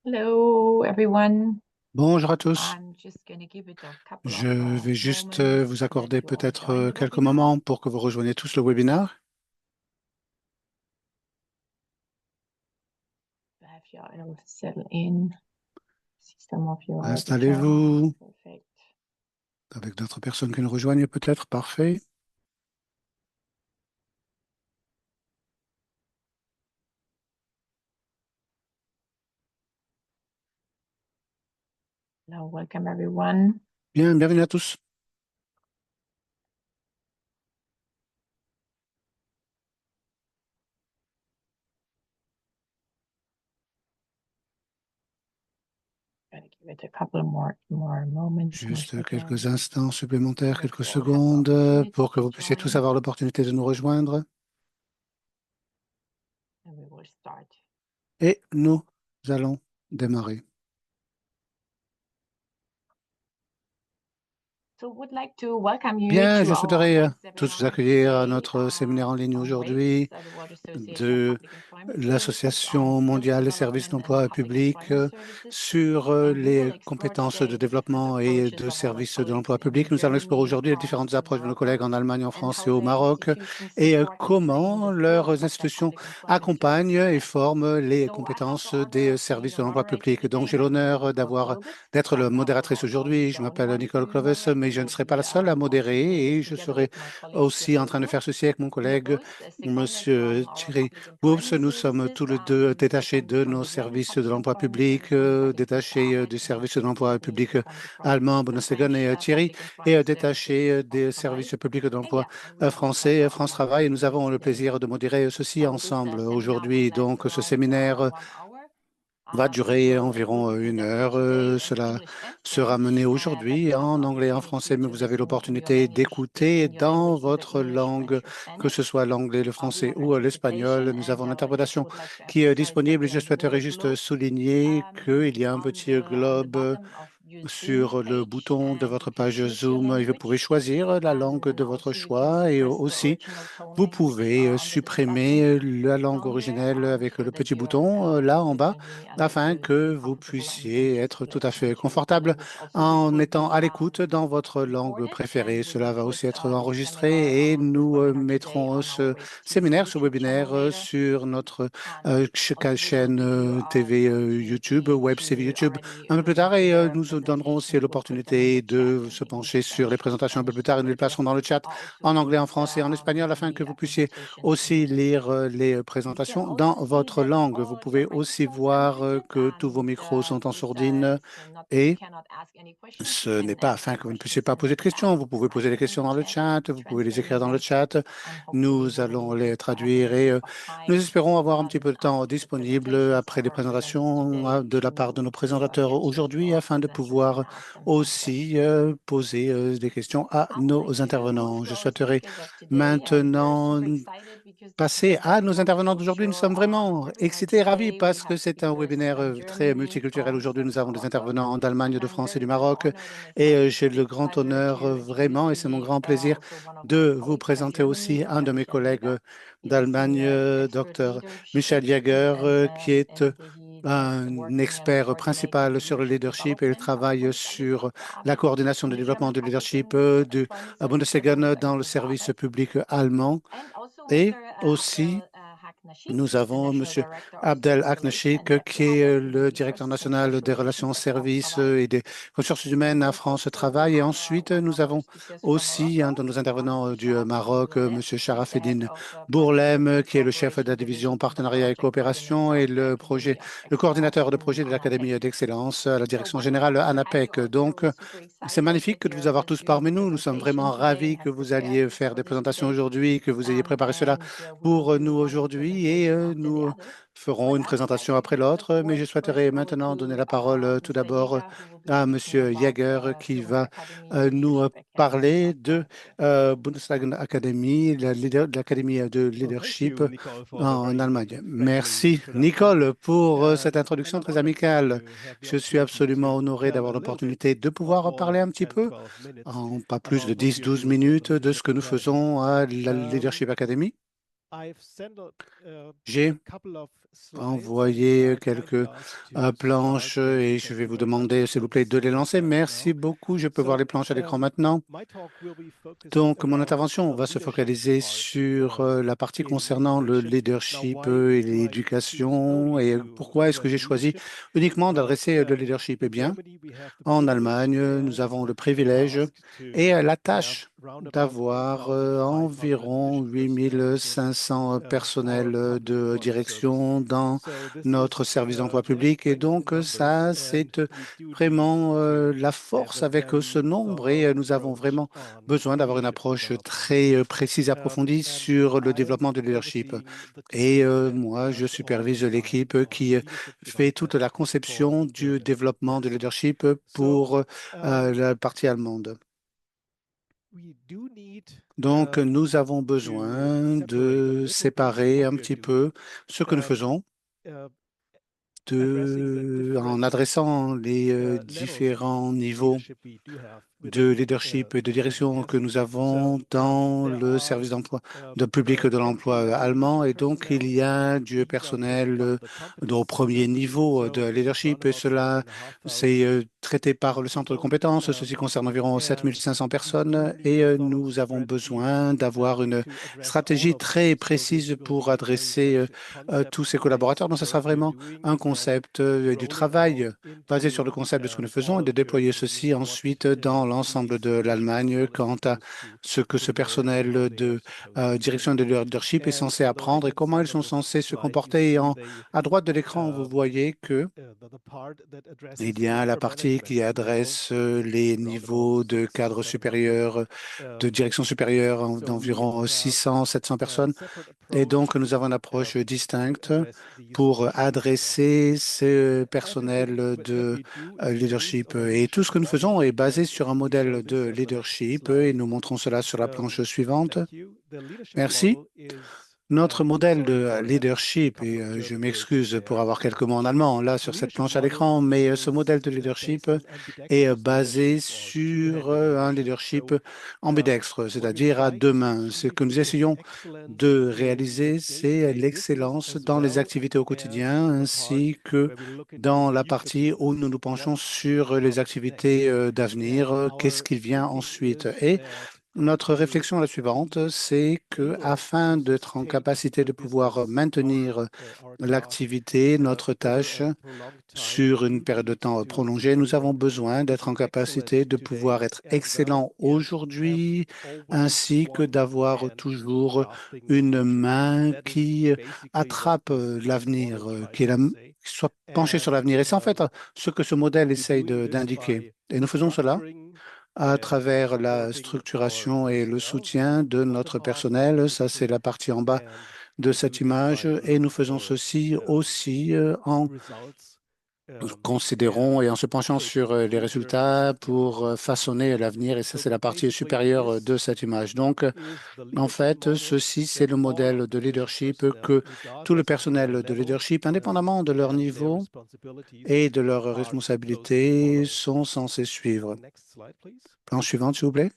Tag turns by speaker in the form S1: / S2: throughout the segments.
S1: Hello, everyone.
S2: Bonjour à tous.
S1: I'm just going to give it a couple
S2: Je
S1: of
S2: vais juste
S1: moments
S2: vous
S1: so that
S2: accorder
S1: you all
S2: peut-être
S1: join the
S2: quelques
S1: webinar.
S2: moments pour que vous rejoigniez tous le webinaire.
S1: If you all settle in, see some of you already joined.
S2: Installez-vous
S1: Perfect.
S2: avec d'autres personnes qui nous rejoignent peut-être. Parfait.
S1: Hello, welcome everyone.
S2: Bien, bienvenue à tous.
S1: Gotta give it a couple more moments, more
S2: Juste quelques
S1: seconds,
S2: instants supplémentaires,
S1: so that
S2: quelques
S1: you all have the
S2: secondes
S1: opportunity
S2: pour que
S1: to
S2: vous puissiez tous
S1: join.
S2: avoir l'opportunité de nous rejoindre.
S1: And we will start.
S2: Et nous allons démarrer.
S1: So would like to welcome you
S2: Bien,
S1: to
S2: je
S1: our
S2: souhaiterais
S1: next
S2: tous vous
S1: webinar
S2: accueillir à
S1: today
S2: notre séminaire en ligne
S1: on WAPES,
S2: aujourd'hui
S1: the World Association of
S2: de
S1: Public Employment Services on
S2: l'Association
S1: skills
S2: mondiale des services
S1: development and
S2: d'emploi
S1: public
S2: public
S1: employment services.
S2: sur
S1: And we will
S2: les
S1: explore
S2: compétences de
S1: today the different
S2: développement et
S1: approaches
S2: de
S1: of our
S2: services de
S1: colleagues
S2: l'emploi
S1: in
S2: public. Nous allons explorer
S1: Germany,
S2: aujourd'hui les
S1: France,
S2: différentes
S1: and
S2: approches de nos collègues
S1: Morocco,
S2: en Allemagne, en
S1: and
S2: France et
S1: how
S2: au
S1: their
S2: Maroc
S1: institutions
S2: et
S1: support and train
S2: comment
S1: the skills
S2: leurs
S1: of the
S2: institutions
S1: public employment
S2: accompagnent
S1: service
S2: et
S1: staff.
S2: forment les
S1: So I have the
S2: compétences
S1: honor
S2: des
S1: of being
S2: services
S1: your
S2: de l'emploi
S1: moderator
S2: public. Donc,
S1: today.
S2: j'ai
S1: My name is
S2: l'honneur
S1: Nicole
S2: d'avoir
S1: Clovis,
S2: d'être la
S1: and I will
S2: modératrice aujourd'hui.
S1: always
S2: Je m'appelle
S1: one
S2: Nicole
S1: to
S2: Clovis, mais
S1: moderate.
S2: je
S1: I
S2: ne
S1: will
S2: serai pas
S1: be
S2: la seule à modérer
S1: alternating
S2: et je
S1: together
S2: serai
S1: with my colleague
S2: aussi en
S1: Thierry
S2: train de faire
S1: Wurz.
S2: ceci avec mon
S1: He
S2: collègue
S1: is a seconded
S2: Monsieur
S1: from our
S2: Thierry
S1: public
S2: Woops.
S1: employment
S2: Nous sommes
S1: services.
S2: tous les deux
S1: He's
S2: détachés
S1: seconded
S2: de
S1: from
S2: nos
S1: the German
S2: services de
S1: public
S2: l'emploi
S1: employment
S2: public,
S1: service Bundesagentur für
S2: détachés
S1: Arbeit,
S2: du
S1: and
S2: service de l'emploi
S1: he is
S2: public
S1: seconded from
S2: allemand,
S1: the
S2: Bundesliga,
S1: French
S2: et Thierry
S1: public
S2: est
S1: employment services
S2: détaché des
S1: France
S2: services publics de
S1: Travail. And
S2: l'emploi
S1: yeah, I'm really
S2: français,
S1: pleasure of
S2: France Travail, et nous
S1: moderating this
S2: avons le
S1: today.
S2: plaisir de modérer ceci
S1: So this
S2: ensemble
S1: seminar would
S2: aujourd'hui.
S1: last
S2: Donc, ce
S1: around
S2: séminaire
S1: 1 hour.
S2: va
S1: We
S2: durer
S1: will
S2: environ
S1: be
S2: une
S1: presenting
S2: heure.
S1: today in
S2: Cela
S1: English and
S2: sera
S1: French,
S2: mené
S1: but
S2: aujourd'hui
S1: you have the
S2: en anglais et en
S1: opportunity
S2: français, mais
S1: to
S2: vous avez
S1: listen in your
S2: l'opportunité
S1: language,
S2: d'écouter
S1: in your
S2: dans
S1: language, either
S2: votre
S1: English,
S2: langue,
S1: French, or
S2: que ce
S1: Spanish.
S2: soit l'anglais, le
S1: We
S2: français
S1: have
S2: ou l'espagnol.
S1: interpretation,
S2: Nous
S1: and
S2: avons
S1: I just
S2: l'interprétation
S1: would like to
S2: qui est
S1: emphasize that
S2: disponible et
S1: there
S2: je
S1: is a
S2: souhaiterais
S1: little
S2: juste
S1: globe
S2: souligner qu'il y a un petit
S1: on the
S2: globe
S1: bottom of your Zoom
S2: sur le
S1: page,
S2: bouton de
S1: and you
S2: votre
S1: can
S2: page
S1: choose your
S2: Zoom et vous pouvez
S1: language,
S2: choisir la langue de
S1: and
S2: votre
S1: also you can
S2: choix et
S1: suppress the
S2: aussi
S1: original tone
S2: vous
S1: language
S2: pouvez
S1: under this button
S2: supprimer la langue
S1: down there,
S2: originelle avec
S1: so
S2: le
S1: that
S2: petit
S1: you are
S2: bouton là en
S1: you
S2: bas
S1: can really
S2: afin que
S1: be
S2: vous
S1: comfortable and
S2: puissiez être tout à fait
S1: choose the
S2: confortable
S1: language. Also, this
S2: en
S1: will
S2: étant
S1: be
S2: à l'écoute dans votre langue
S1: recorded, and
S2: préférée.
S1: we will
S2: Cela va
S1: put
S2: aussi être
S1: this seminar,
S2: enregistré et
S1: this
S2: nous
S1: webinar today
S2: mettrons
S1: on our
S2: ce
S1: WebEx
S2: séminaire, ce
S1: YouTube channel
S2: webinaire
S1: later.
S2: sur notre
S1: And also, we will
S2: chaîne
S1: give you
S2: TV
S1: the
S2: YouTube,
S1: opportunity
S2: Web TV
S1: to
S2: YouTube
S1: already
S2: un peu plus
S1: look
S2: tard
S1: into
S2: et
S1: the
S2: nous donnerons aussi
S1: presentation. We'll put them in
S2: l'opportunité
S1: the chat
S2: de
S1: in
S2: se
S1: English,
S2: pencher sur les
S1: French, or
S2: présentations un peu plus
S1: Spanish,
S2: tard et
S1: so
S2: nous les
S1: that you
S2: placerons dans le chat
S1: are also
S2: en anglais,
S1: read
S2: en français et en espagnol afin que
S1: the
S2: vous puissiez
S1: presentation in
S2: aussi
S1: English.
S2: lire les
S1: You can
S2: présentations dans
S1: also see
S2: votre
S1: that
S2: langue. Vous
S1: all of your
S2: pouvez aussi
S1: microphones are
S2: voir
S1: muted,
S2: que tous vos
S1: and
S2: micros sont en
S1: this
S2: sourdine
S1: so not you
S2: et
S1: cannot ask any questions. You
S2: ce n'est
S1: can
S2: pas
S1: ask
S2: afin
S1: your
S2: que vous ne puissiez
S1: questions
S2: pas
S1: in the
S2: poser de
S1: chat.
S2: questions. Vous pouvez
S1: Type
S2: poser des
S1: them in
S2: questions
S1: the
S2: dans le
S1: chat. We
S2: chat,
S1: will
S2: vous pouvez les écrire
S1: translating
S2: dans le
S1: them,
S2: chat.
S1: and hopefully
S2: Nous
S1: we
S2: allons
S1: will
S2: les
S1: have a
S2: traduire
S1: little
S2: et
S1: bit of
S2: nous
S1: time
S2: espérons avoir un petit peu de temps
S1: after the
S2: disponible
S1: presentations
S2: après
S1: of
S2: les
S1: our presenters
S2: présentations
S1: today
S2: de la part de nos présentateurs
S1: answer to
S2: aujourd'hui
S1: our
S2: afin de
S1: presenters and
S2: pouvoir
S1: ask them some
S2: aussi
S1: questions.
S2: poser des questions à
S1: I would like
S2: nos
S1: to move
S2: intervenants.
S1: to
S2: Je
S1: our
S2: souhaiterais
S1: speakers of today, and we're
S2: maintenant
S1: super excited because this is
S2: passer
S1: a
S2: à
S1: very
S2: nos intervenants d'aujourd'hui. Nous
S1: multicultural
S2: sommes vraiment
S1: webinar
S2: excités et ravis
S1: today. We
S2: parce
S1: have
S2: que c'est un
S1: speakers
S2: webinaire
S1: from
S2: très
S1: Germany,
S2: multiculturel.
S1: France,
S2: Aujourd'hui,
S1: and
S2: nous avons des
S1: Morocco.
S2: intervenants d'Allemagne,
S1: And
S2: de
S1: I'm
S2: France et du
S1: very much
S2: Maroc.
S1: honored and
S2: Et
S1: excited. It's a
S2: j'ai le
S1: big
S2: grand
S1: pleasure
S2: honneur
S1: to introduce
S2: vraiment, et
S1: to
S2: c'est mon
S1: you
S2: grand plaisir
S1: also one of my
S2: de vous
S1: colleagues from
S2: présenter
S1: Germany,
S2: aussi un de
S1: Dr.
S2: mes
S1: Michel
S2: collègues
S1: Jäger. He is a
S2: d'Allemagne,
S1: senior expert
S2: Dr.
S1: leadership
S2: Michel Jäger, qui est
S1: and he is
S2: un
S1: working and
S2: expert
S1: coordinating
S2: principal
S1: the
S2: sur le
S1: leadership
S2: leadership et il
S1: development of the
S2: travaille
S1: Bundesagentur
S2: sur
S1: für
S2: la
S1: Arbeit
S2: coordination
S1: in
S2: de
S1: the
S2: développement
S1: German
S2: du
S1: Public
S2: leadership
S1: Employment
S2: du
S1: Service, the
S2: Bundeswegen dans le
S1: Bundesagentur für
S2: service
S1: Arbeit.
S2: public allemand.
S1: And also
S2: Et
S1: Mr.
S2: aussi,
S1: Abdel Haknashik,
S2: nous
S1: he's the
S2: avons
S1: National
S2: Monsieur
S1: Director of
S2: Abdel
S1: Service Relation
S2: Aknachik,
S1: and Deputy
S2: qui
S1: Head of
S2: est le
S1: the
S2: directeur
S1: Justice and
S2: national
S1: Social
S2: des relations
S1: Relations at Health
S2: services
S1: Travail.
S2: et des ressources
S1: And
S2: humaines à
S1: we
S2: France
S1: also will
S2: Travail. Et
S1: honor
S2: ensuite,
S1: one
S2: nous
S1: of our
S2: avons
S1: speakers from
S2: aussi un
S1: Morocco,
S2: de nos intervenants du
S1: Sharafeddine
S2: Maroc,
S1: Bourlem.
S2: Monsieur
S1: He's the head
S2: Sharafeddine
S1: of Project
S2: Bourlem,
S1: European
S2: qui est le chef de
S1: Cooperation
S2: la division
S1: Division in the
S2: partenariat et
S1: project
S2: coopération
S1: coordinator
S2: et
S1: of the Academy of
S2: le
S1: Excellence
S2: coordinateur de
S1: in
S2: projet de
S1: ANAPEC.
S2: l'Académie d'excellence à la
S1: So
S2: direction générale
S1: wonderful to have you
S2: ANAPEC.
S1: all here.
S2: Donc,
S1: We're super
S2: c'est
S1: excited
S2: magnifique
S1: to
S2: de vous
S1: hear
S2: avoir
S1: the
S2: tous
S1: your
S2: parmi nous. Nous sommes
S1: presentation
S2: vraiment
S1: today and
S2: ravis
S1: has
S2: que vous
S1: prepared
S2: alliez
S1: this
S2: faire
S1: for
S2: des
S1: this
S2: présentations
S1: today.
S2: aujourd'hui, que vous ayez préparé cela
S1: We will
S2: pour
S1: do
S2: nous
S1: one
S2: aujourd'hui et
S1: presentation after the
S2: nous
S1: other.
S2: ferons
S1: But
S2: une
S1: I would like
S2: présentation
S1: to
S2: après
S1: give the
S2: l'autre. Mais
S1: floor
S2: je
S1: first
S2: souhaiterais
S1: of all
S2: maintenant donner
S1: to
S2: la parole tout
S1: Mr.
S2: d'abord
S1: Jäger, who will be
S2: à
S1: speaking
S2: Monsieur
S1: about
S2: Jäger qui
S1: German
S2: va
S1: Academy, the
S2: nous
S1: Leadership Academy
S2: parler
S1: of
S2: de
S1: Germany.
S2: Bundesliga Academy, de l'Académie de
S3: Well, thank
S2: leadership
S3: you, Nicole, for the
S2: en
S3: very
S2: Allemagne.
S3: friendly
S2: Merci
S3: introduction.
S2: Nicole pour cette
S3: And
S2: introduction
S3: I'm
S2: très
S3: honored
S2: amicale.
S3: to have the
S2: Je suis
S3: opportunity
S2: absolument
S3: to
S2: honoré
S3: tell
S2: d'avoir
S3: a little bit,
S2: l'opportunité de
S3: not
S2: pouvoir
S3: more
S2: parler un
S3: than
S2: petit
S3: 10,
S2: peu,
S3: 12 minutes,
S2: en pas plus de
S3: about what we are
S2: 10-12
S3: doing in the
S2: minutes, de ce
S3: Leadership
S2: que nous
S3: Academy.
S2: faisons à la
S3: Um,
S2: Leadership Academy. J'ai envoyé quelques planches et je vais vous demander, s'il vous plaît, de les lancer. Merci beaucoup. Je peux voir les planches à l'écran maintenant. Donc, mon intervention va se focaliser sur la partie concernant le leadership et l'éducation. Et pourquoi est-ce que j'ai choisi uniquement d'adresser le leadership? Eh bien, en Allemagne, nous avons le privilège et la tâche d'avoir environ 8500 personnels de direction dans notre service d'emploi public. Et donc, ça, c'est vraiment la force avec ce nombre et nous avons vraiment besoin d'avoir une approche très précise et approfondie sur le développement de leadership. Et moi, je supervise l'équipe qui fait toute la conception du développement de leadership pour la partie allemande. Donc, nous avons besoin de séparer un petit peu ce que nous faisons en adressant les différents niveaux de leadership et de direction que nous avons dans le service d'emploi de public de l'emploi allemand. Et donc, il y a du personnel au premier niveau de leadership et cela, c'est traité par le centre de compétences. Ceci concerne environ 7500 personnes et nous avons besoin d'avoir une stratégie très précise pour adresser tous ces collaborateurs. Donc, ce sera vraiment un concept du travail basé sur le concept de ce que nous faisons et de déployer ceci ensuite dans l'ensemble de l'Allemagne quant à ce que ce personnel de direction de leadership est censé apprendre et comment ils sont censés se comporter. Et à droite de l'écran, vous voyez que il y a la partie qui adresse les niveaux de cadre supérieur, de direction supérieure d'environ 600, 700 personnes. Et donc, nous avons une approche distincte pour adresser ce personnel de leadership. Et tout ce que nous faisons est basé sur un modèle de leadership et nous montrons cela sur la planche suivante. Merci. Notre modèle de leadership, et je m'excuse pour avoir quelques mots en allemand là sur cette planche à l'écran, mais ce modèle de leadership est basé sur un leadership ambidextre, c'est-à-dire à deux mains. Ce que nous essayons de réaliser, c'est l'excellence dans les activités au quotidien, ainsi que dans la partie où nous nous penchons sur les activités d'avenir, qu'est-ce qui vient ensuite. Et notre réflexion est la suivante, c'est que afin d'être en capacité de pouvoir maintenir l'activité, notre tâche sur une période de temps prolongée, nous avons besoin d'être en capacité de pouvoir être excellent aujourd'hui, ainsi que d'avoir toujours une main qui attrape l'avenir, qui soit penchée sur l'avenir. Et c'est en fait ce que ce modèle essaye d'indiquer. Et nous faisons cela à travers la structuration et le soutien de notre personnel. Ça, c'est la partie en bas de cette image. Et nous faisons ceci aussi en considérant et en se penchant sur les résultats pour façonner l'avenir. Et ça, c'est la partie supérieure de cette image. Donc, en fait, ceci, c'est le modèle de leadership que tout le personnel de leadership, indépendamment de leur niveau et de leurs responsabilités, sont censés suivre. Planche suivante, s'il vous plaît.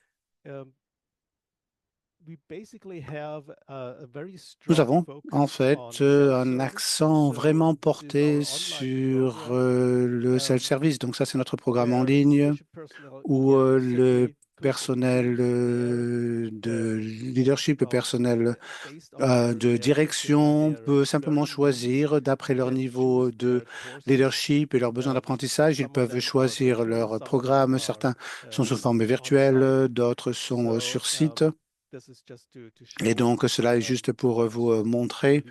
S2: Nous avons en fait un accent vraiment porté sur le self-service. Donc ça, c'est notre programme en ligne où le personnel de leadership, le personnel de direction peut simplement choisir d'après leur niveau de leadership et leurs besoins d'apprentissage. Ils peuvent choisir leur programme. Certains sont sous forme virtuelle, d'autres sont sur site. Et donc, cela est juste pour vous montrer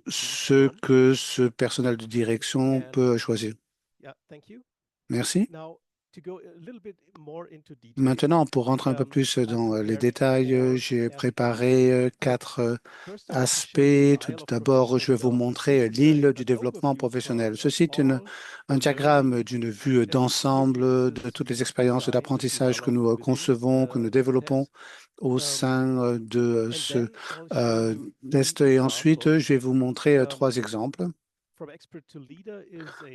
S2: ce que ce personnel de direction peut choisir. Merci. Maintenant, pour rentrer un peu plus dans les détails, j'ai préparé quatre aspects. Tout d'abord, je vais vous montrer l'île du développement professionnel. Ceci est un diagramme d'une vue d'ensemble de toutes les expériences d'apprentissage que nous concevons, que nous développons au sein de ce test. Et ensuite, je vais vous montrer trois exemples.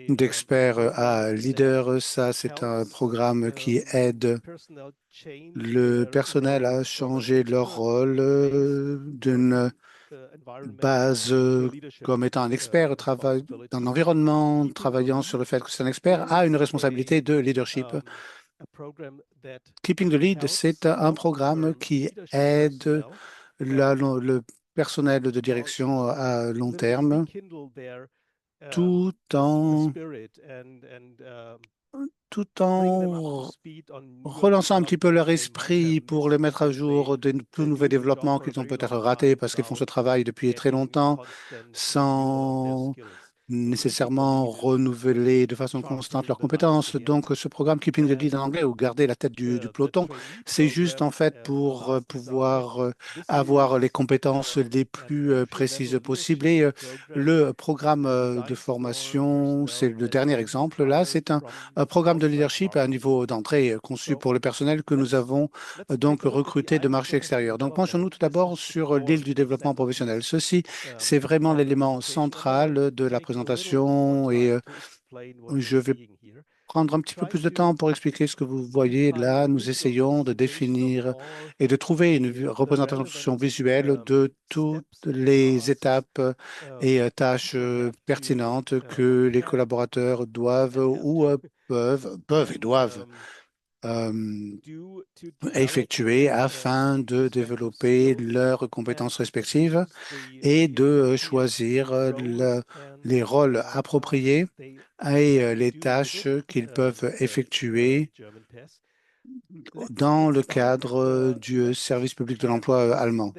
S2: D'expert à leader, ça, c'est un programme qui aide le personnel à changer leur rôle d'une base comme étant un expert dans l'environnement, travaillant sur le fait que c'est un expert, a une responsabilité de leadership. Keeping the Lead, c'est un programme qui aide le personnel de direction à long terme tout en, tout en relançant un petit peu leur esprit pour les mettre à jour de tout nouveaux développements qu'ils ont peut-être ratés parce qu'ils font ce travail depuis très longtemps sans nécessairement renouveler de façon constante leurs compétences. Donc, ce programme Keeping the Lead en anglais ou garder la tête du peloton, c'est juste en fait pour pouvoir avoir les compétences les plus précises possibles. Et le programme de formation, c'est le dernier exemple. Là, c'est un programme de leadership à un niveau d'entrée conçu pour le personnel que nous avons donc recruté de marché extérieur. Donc, penchons-nous tout d'abord sur l'île du développement professionnel. Ceci, c'est vraiment l'élément central de la présentation et je vais prendre un petit peu plus de temps pour expliquer ce que vous voyez là. Nous essayons de définir et de trouver une représentation visuelle de toutes les étapes et tâches pertinentes que les collaborateurs doivent ou peuvent et doivent euh, effectuer afin de développer leurs compétences respectives et de choisir les rôles appropriés et les tâches qu'ils peuvent effectuer dans le cadre du service public de l'emploi allemand.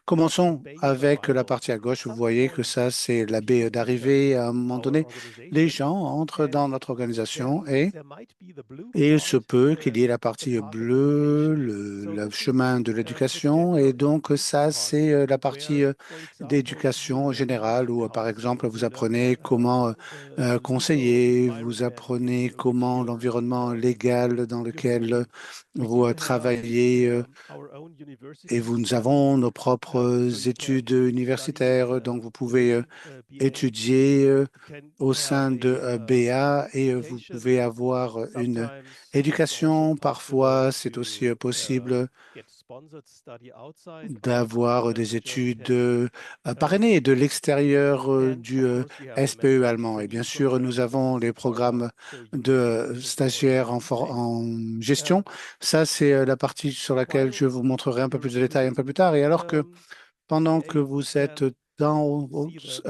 S2: Commençons avec la partie à gauche. Vous voyez que ça, c'est la baie d'arrivée. À un moment donné, les gens entrent dans notre organisation et il se peut qu'il y ait la partie bleue, le chemin de l'éducation. Et donc, ça, c'est la partie d'éducation générale où, par exemple, vous apprenez comment conseiller, vous apprenez comment l'environnement légal dans lequel vous travaillez et nous avons nos propres études universitaires. Donc, vous pouvez étudier au sein de BA et vous pouvez avoir une éducation. Parfois, c'est aussi possible d'avoir des études parrainées de l'extérieur du SPE allemand. Et bien sûr, nous avons les programmes de stagiaires en gestion. Ça, c'est la partie sur laquelle je vous montrerai un peu plus de détails un peu plus tard. Et alors que pendant que vous êtes dans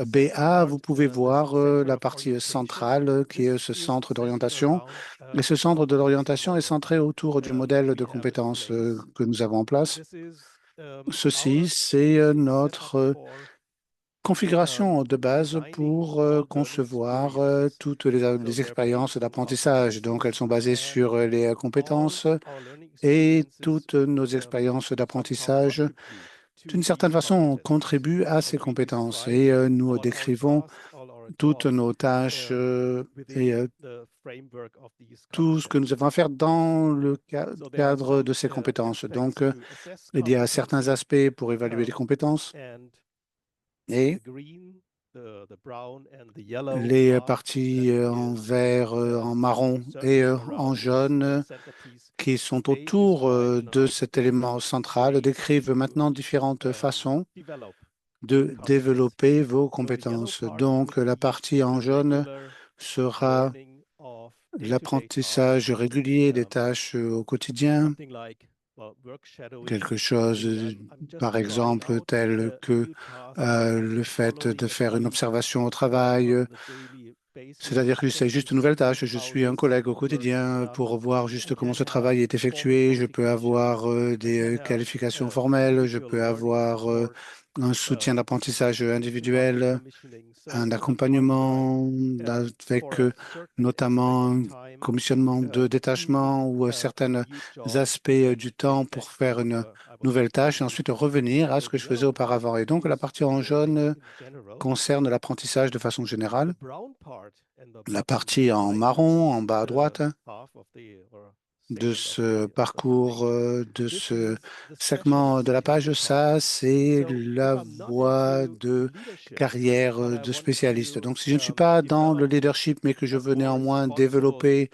S2: BA, vous pouvez voir la partie centrale qui est ce centre d'orientation. Et ce centre de l'orientation est centré autour du modèle de compétences que nous avons en place. Ceci, c'est notre configuration de base pour concevoir toutes les expériences d'apprentissage. Donc, elles sont basées sur les compétences et toutes nos expériences d'apprentissage d'une certaine façon, contribuent à ces compétences et nous décrivons toutes nos tâches et tout ce que nous avons à faire dans le cadre de ces compétences. Donc, il y a certains aspects pour évaluer les compétences et les parties en vert, en marron et en jaune qui sont autour de cet élément central décrivent maintenant différentes façons de développer vos compétences. Donc, la partie en jaune sera l'apprentissage régulier des tâches au quotidien, quelque chose, par exemple, tel que le fait de faire une observation au travail, c'est-à-dire que c'est juste une nouvelle tâche. Je suis un collègue au quotidien pour voir juste comment ce travail est effectué. Je peux avoir des qualifications formelles, je peux avoir un soutien d'apprentissage individuel, un accompagnement avec notamment un commissionnement de détachement ou certains aspects du temps pour faire une nouvelle tâche et ensuite revenir à ce que je faisais auparavant. Et donc, la partie en jaune concerne l'apprentissage de façon générale. La partie en marron, en bas à droite, de ce parcours, de ce segment de la page, ça, c'est la voie de carrière de spécialiste. Donc, si je ne suis pas dans le leadership, mais que je veux néanmoins développer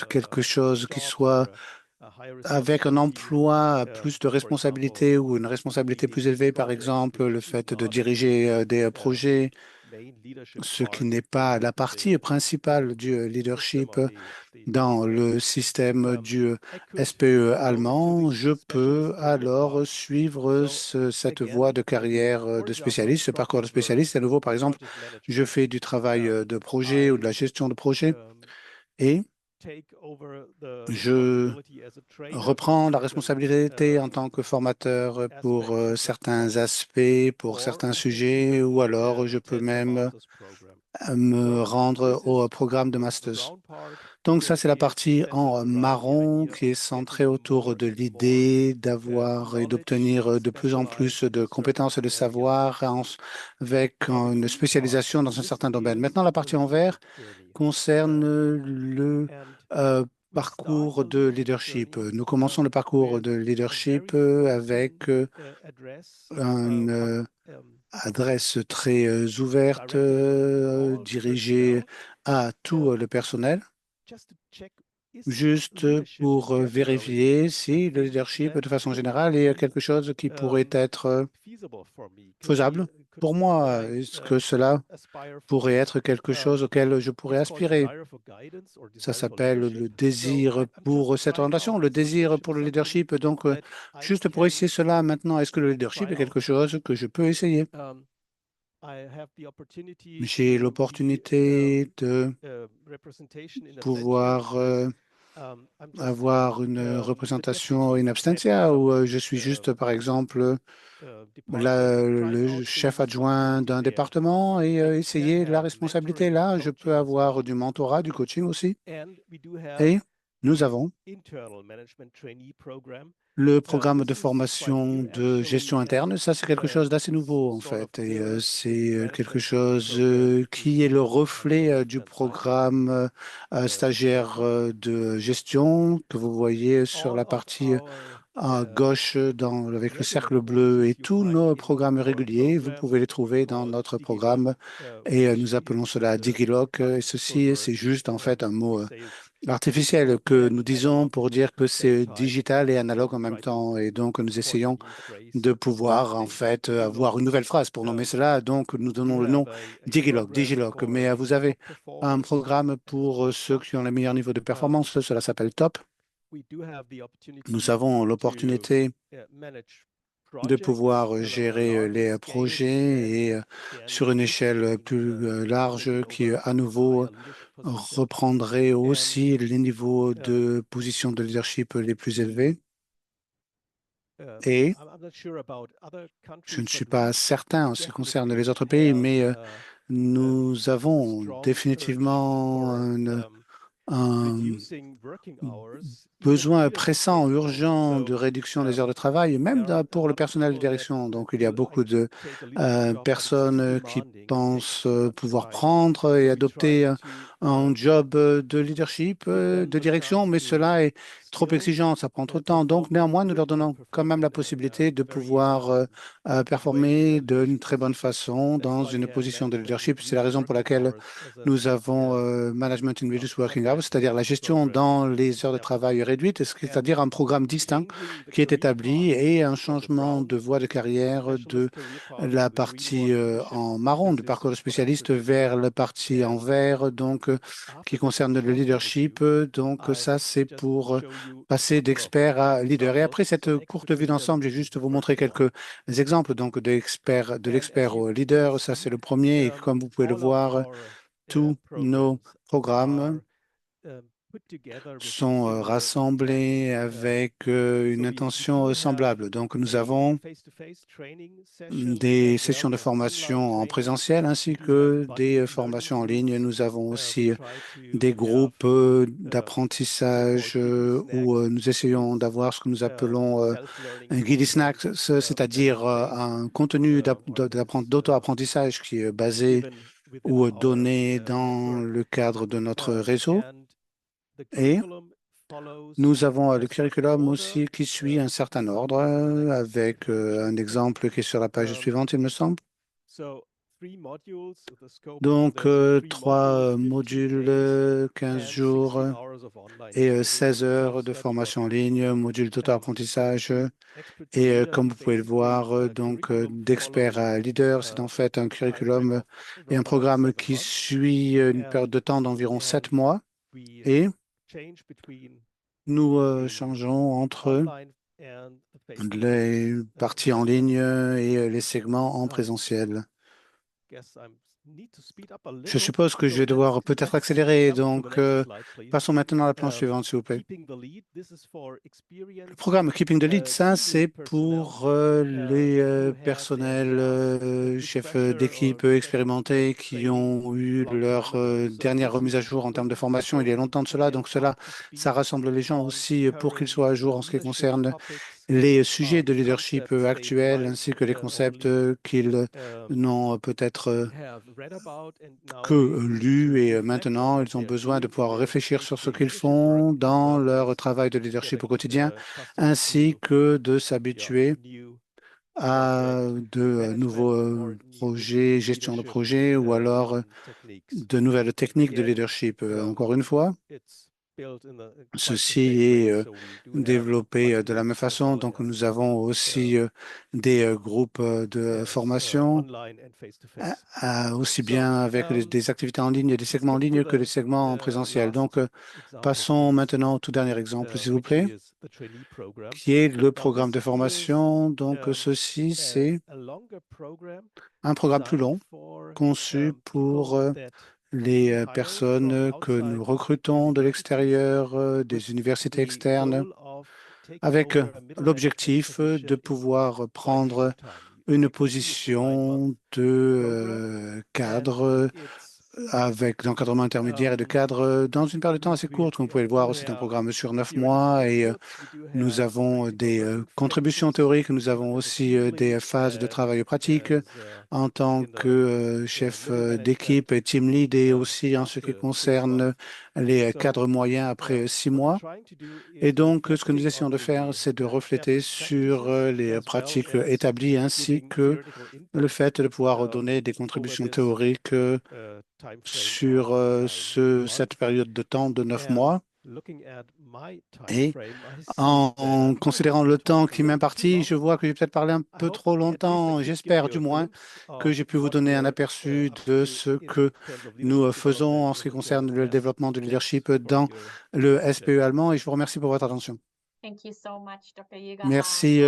S2: quelque chose qui soit avec un emploi à plus de responsabilités ou une responsabilité plus élevée, par exemple, le fait de diriger des projets, ce qui n'est pas la partie principale du leadership dans le système du SPE allemand, je peux alors suivre cette voie de carrière de spécialiste, ce parcours de spécialiste. À nouveau, par exemple, je fais du travail de projet ou de la gestion de projet et je reprends la responsabilité en tant que formateur pour certains aspects, pour certains sujets, ou alors je peux même me rendre au programme de master. Donc ça, c'est la partie en marron qui est centrée autour de l'idée d'avoir et d'obtenir de plus en plus de compétences et de savoir avec une spécialisation dans un certain domaine. Maintenant, la partie en vert concerne le parcours de leadership. Nous commençons le parcours de leadership avec une adresse très ouverte, dirigée à tout le personnel, juste pour vérifier si le leadership, de façon générale, est quelque chose qui pourrait être faisable pour moi. Est-ce que cela pourrait être quelque chose auquel je pourrais aspirer? Ça s'appelle le désir pour cette orientation, le désir pour le leadership. Donc, juste pour essayer cela maintenant, est-ce que le leadership est quelque chose que je peux essayer? J'ai l'opportunité de pouvoir avoir une représentation in absentia où je suis juste, par exemple, le chef adjoint d'un département et essayer la responsabilité. Là, je peux avoir du mentorat, du coaching aussi. Et nous avons le programme de formation de gestion interne. Ça, c'est quelque chose d'assez nouveau, en fait. Et c'est quelque chose qui est le reflet du programme stagiaire de gestion que vous voyez sur la partie à gauche avec le cercle bleu et tous nos programmes réguliers. Vous pouvez les trouver dans notre programme et nous appelons cela DigiLoc. Et ceci, c'est juste en fait un mot artificiel que nous disons pour dire que c'est digital et analogue en même temps. Et donc, nous essayons de pouvoir en fait avoir une nouvelle phrase pour nommer cela. Donc, nous donnons le nom DigiLoc. Mais vous avez un programme pour ceux qui ont le meilleur niveau de performance. Cela s'appelle Top. Nous avons l'opportunité de pouvoir gérer les projets et sur une échelle plus large qui, à nouveau, reprendrait aussi les niveaux de position de leadership les plus élevés. Et je ne suis pas certain en ce qui concerne les autres pays, mais nous avons définitivement un besoin pressant, urgent de réduction des heures de travail, même pour le personnel de direction. Donc, il y a beaucoup de personnes qui pensent pouvoir prendre et adopter un job de leadership, de direction, mais cela est trop exigeant, ça prend trop de temps. Donc, néanmoins, nous leur donnons quand même la possibilité de pouvoir performer d'une très bonne façon dans une position de leadership. C'est la raison pour laquelle nous avons Management in Reduced Working Hours, c'est-à-dire la gestion dans les heures de travail réduites, c'est-à-dire un programme distinct qui est établi et un changement de voie de carrière de la partie en marron du parcours de spécialiste vers la partie en vert, donc qui concerne le leadership. Donc ça, c'est pour passer d'expert à leader. Et après cette courte vue d'ensemble, je vais juste vous montrer quelques exemples donc de l'expert au leader. Ça, c'est le premier. Et comme vous pouvez le voir, tous nos programmes sont rassemblés avec une intention semblable. Donc, nous avons des sessions de formation en présentiel ainsi que des formations en ligne. Nous avons aussi des groupes d'apprentissage où nous essayons d'avoir ce que nous appelons un guide snacks, c'est-à-dire un contenu d'auto-apprentissage qui est basé ou donné dans le cadre de notre réseau. Et nous avons le curriculum aussi qui suit un certain ordre avec un exemple qui est sur la page suivante, il me semble. Donc, 3 modules, 15 jours et 16 heures de formation en ligne, module d'auto-apprentissage. Et comme vous pouvez le voir, donc d'expert à leader, c'est en fait un curriculum et un programme qui suit une période de temps d'environ 7 mois. Et nous changeons entre les parties en ligne et les segments en présentiel. Je suppose que je vais devoir peut-être accélérer, donc passons maintenant à la planche suivante, s'il vous plaît. Le programme Keeping the Lead, ça, c'est pour les personnels, chefs d'équipe expérimentés qui ont eu leur dernière remise à jour en termes de formation il y a longtemps de cela. Donc cela, ça rassemble les gens aussi pour qu'ils soient à jour en ce qui concerne les sujets de leadership actuels ainsi que les concepts qu'ils n'ont peut-être que lus et maintenant ils ont besoin de pouvoir réfléchir sur ce qu'ils font dans leur travail de leadership au quotidien ainsi que de s'habituer à de nouveaux projets, gestion de projets ou alors de nouvelles techniques de leadership. Encore une fois, ceci est développé de la même façon. Donc, nous avons aussi des groupes de formation, aussi bien avec des activités en ligne et des segments en ligne que les segments en présentiel. Donc, passons maintenant au tout dernier exemple, s'il vous plaît, qui est le programme de formation. Donc, ceci, c'est un programme plus long conçu pour les personnes que nous recrutons de l'extérieur, des universités externes, avec l'objectif de pouvoir prendre une position de cadre avec d'encadrement intermédiaire et de cadre dans une période de temps assez courte. Comme vous pouvez le voir, c'est un programme sur 9 mois et nous avons des contributions théoriques, nous avons aussi des phases de travail pratique en tant que chef d'équipe et team lead et aussi en ce qui concerne les cadres moyens après 6 mois. Et donc, ce que nous essayons de faire, c'est de refléter sur les pratiques établies ainsi que le fait de pouvoir donner des contributions théoriques sur cette période de temps de 9 mois. Et en considérant le temps qui m'impartit, je vois que j'ai peut-être parlé un peu trop longtemps. J'espère du moins que j'ai pu vous donner un aperçu de ce que nous faisons en ce qui concerne le développement du leadership dans le SPE allemand et je vous remercie pour votre attention. Merci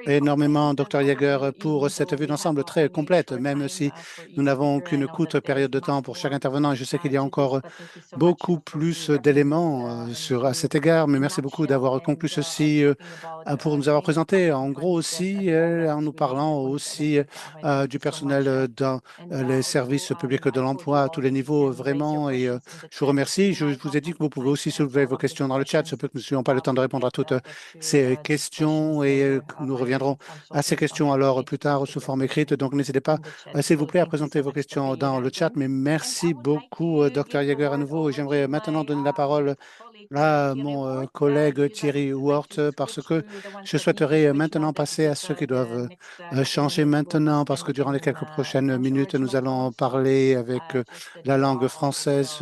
S2: énormément, Dr. Jaeger, pour cette vue d'ensemble très complète, même si nous n'avons qu'une courte période de temps pour chaque intervenant. Je sais qu'il y a encore beaucoup plus d'éléments à cet égard, mais merci beaucoup d'avoir conclu ceci pour nous avoir présenté. En gros aussi, en nous parlant aussi du personnel dans les services publics de l'emploi à tous les niveaux, vraiment. Et je vous remercie. Je vous ai dit que vous pouvez aussi soulever vos questions dans le chat. Ce peut que nous n'ayons pas le temps de répondre à toutes ces questions et nous reviendrons à ces questions alors plus tard sous forme écrite. Donc, n'hésitez pas, s'il vous plaît, à présenter vos questions dans le chat. Mais merci beaucoup, Dr. Jaeger, à nouveau. J'aimerais maintenant donner la parole à mon collègue Thierry Ward parce que je souhaiterais maintenant passer à ceux qui doivent changer maintenant parce que durant les quelques prochaines minutes, nous allons parler avec la langue française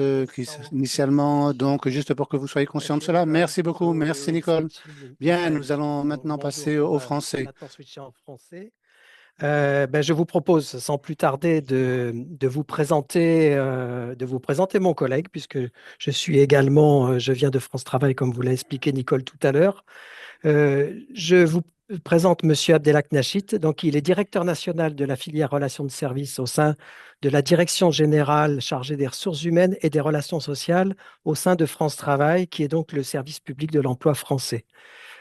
S2: initialement. Donc, juste pour que vous soyez conscients de cela. Merci beaucoup. Merci, Nicole. Bien, nous allons maintenant passer au français.
S3: Je vous propose sans plus tarder de vous présenter mon collègue, puisque je suis également, je viens de France Travail, comme vous l'a expliqué Nicole tout à l'heure. Je vous présente Monsieur Abdelak Nachit. Donc, il est directeur national de la filière relations de service au sein de la direction générale chargée des ressources humaines et des relations sociales au sein de France Travail, qui est donc le service public de l'emploi français.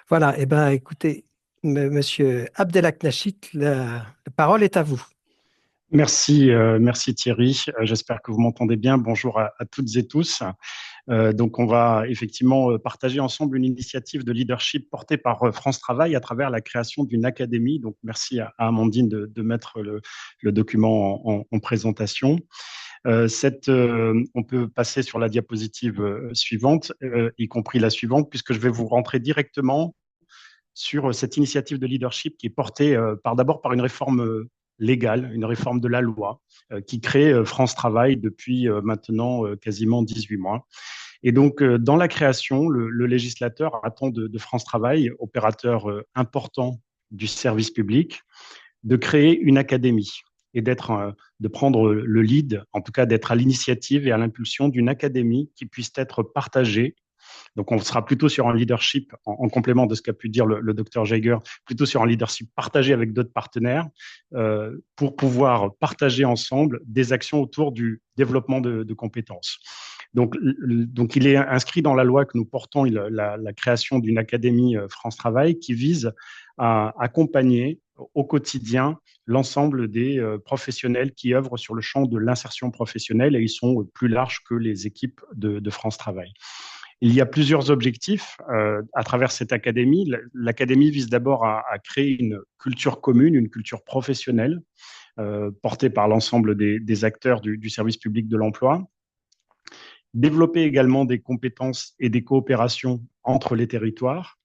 S3: Voilà, écoutez, Monsieur Abdelak Nachit, la parole est à vous.
S4: Merci, merci Thierry. J'espère que vous m'entendez bien. Bonjour à toutes et tous. Donc, on va effectivement partager ensemble une initiative de leadership portée par France Travail à travers la création d'une académie. Donc, merci à Amandine de mettre le document en présentation. On peut passer sur la diapositive suivante, y compris la suivante, puisque je vais vous rentrer directement sur cette initiative de leadership qui est portée d'abord par une réforme légale, une réforme de la loi qui crée France Travail depuis maintenant quasiment 18 mois. Et donc, dans la création, le législateur attend de France Travail, opérateur important du service public, de créer une académie et de prendre le lead, en tout cas d'être à l'initiative et à l'impulsion d'une académie qui puisse être partagée. Donc, on sera plutôt sur un leadership, en complément de ce qu'a pu dire le docteur Jaeger, plutôt sur un leadership partagé avec d'autres partenaires pour pouvoir partager ensemble des actions autour du développement de compétences. Donc, il est inscrit dans la loi que nous portons la création d'une académie France Travail qui vise à accompagner au quotidien l'ensemble des professionnels qui œuvrent sur le champ de l'insertion professionnelle, et ils sont plus larges que les équipes de France Travail. Il y a plusieurs objectifs à travers cette académie. L'académie vise d'abord à créer une culture commune, une culture professionnelle portée par l'ensemble des acteurs du service public de l'emploi. Développer également des compétences et des coopérations entre les territoires.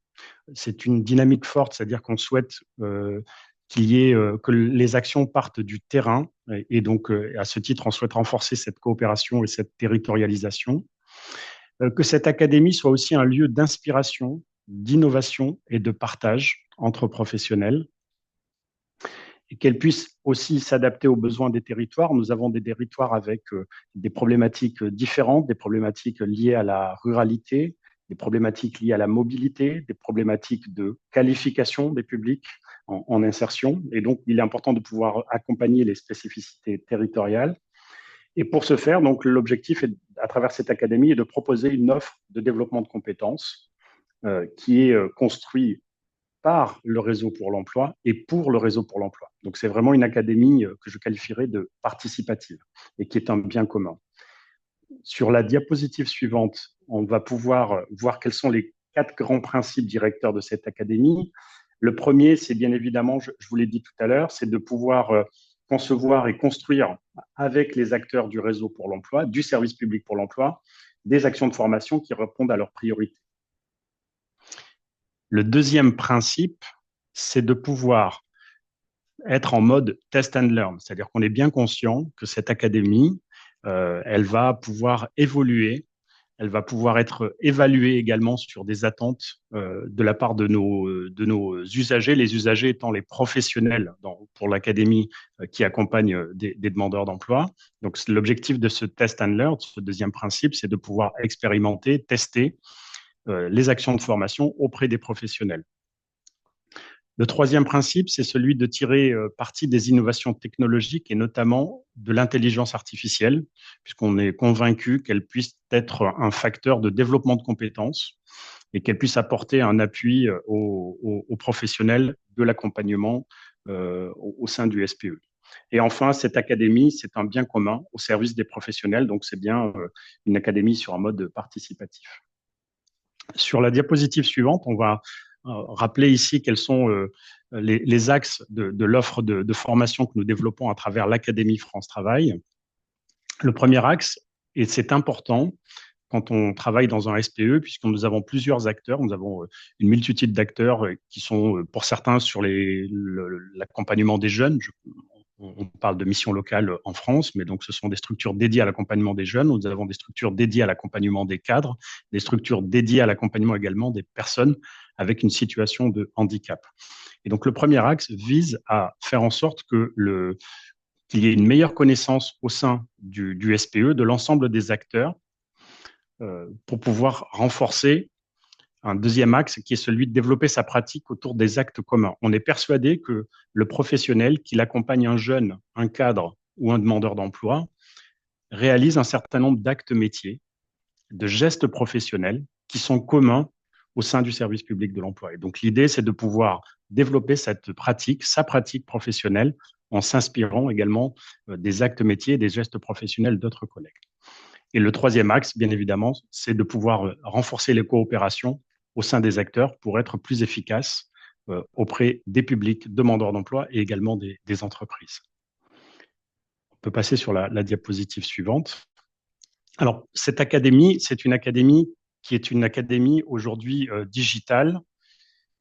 S4: C'est une dynamique forte, c'est-à-dire qu'on souhaite que les actions partent du terrain, et donc à ce titre, on souhaite renforcer cette coopération et cette territorialisation. Que cette académie soit aussi un lieu d'inspiration, d'innovation et de partage entre professionnels, et qu'elle puisse aussi s'adapter aux besoins des territoires. Nous avons des territoires avec des problématiques différentes, des problématiques liées à la ruralité, des problématiques liées à la mobilité, des problématiques de qualification des publics en insertion. Et donc, il est important de pouvoir accompagner les spécificités territoriales. Et pour ce faire, donc, l'objectif à travers cette académie est de proposer une offre de développement de compétences qui est construite par le réseau pour l'emploi et pour le réseau pour l'emploi. Donc, c'est vraiment une académie que je qualifierais de participative et qui est un bien commun. Sur la diapositive suivante, on va pouvoir voir quels sont les 4 grands principes directeurs de cette académie. Le premier, c'est bien évidemment, je vous l'ai dit tout à l'heure, c'est de pouvoir concevoir et construire avec les acteurs du réseau pour l'emploi, du service public pour l'emploi, des actions de formation qui répondent à leurs priorités. Le deuxième principe, c'est de pouvoir être en mode test and learn, c'est-à-dire qu'on est bien conscient que cette académie, elle va pouvoir évoluer, elle va pouvoir être évaluée également sur des attentes de la part de nos usagers, les usagers étant les professionnels pour l'académie qui accompagnent des demandeurs d'emploi. Donc, l'objectif de ce test and learn, ce deuxième principe, c'est de pouvoir expérimenter, tester les actions de formation auprès des professionnels. Le troisième principe, c'est celui de tirer parti des innovations technologiques et notamment de l'intelligence artificielle, puisqu'on est convaincu qu'elle puisse être un facteur de développement de compétences et qu'elle puisse apporter un appui aux professionnels de l'accompagnement au sein du SPE. Et enfin, cette académie, c'est un bien commun au service des professionnels, donc c'est bien une académie sur un mode participatif. Sur la diapositive suivante, on va rappeler ici quels sont les axes de l'offre de formation que nous développons à travers l'Académie France Travail. Le premier axe, et c'est important quand on travaille dans un SPE, puisque nous avons plusieurs acteurs, nous avons une multitude d'acteurs qui sont pour certains sur l'accompagnement des jeunes. On parle de missions locales en France, mais donc ce sont des structures dédiées à l'accompagnement des jeunes. Nous avons des structures dédiées à l'accompagnement des cadres, des structures dédiées à l'accompagnement également des personnes avec une situation de handicap. Et donc le premier axe vise à faire en sorte qu'il y ait une meilleure connaissance au sein du SPE de l'ensemble des acteurs pour pouvoir renforcer un deuxième axe qui est celui de développer sa pratique autour des actes communs. On est persuadé que le professionnel, qu'il accompagne un jeune, un cadre ou un demandeur d'emploi, réalise un certain nombre d'actes métiers, de gestes professionnels qui sont communs au sein du service public de l'emploi. Et donc l'idée, c'est de pouvoir développer cette pratique, sa pratique professionnelle, en s'inspirant également des actes métiers et des gestes professionnels d'autres collègues. Et le troisième axe, bien évidemment, c'est de pouvoir renforcer les coopérations au sein des acteurs pour être plus efficace auprès des publics demandeurs d'emploi et également des entreprises. On peut passer sur la diapositive suivante. Alors, cette académie, c'est une académie qui est une académie aujourd'hui digitale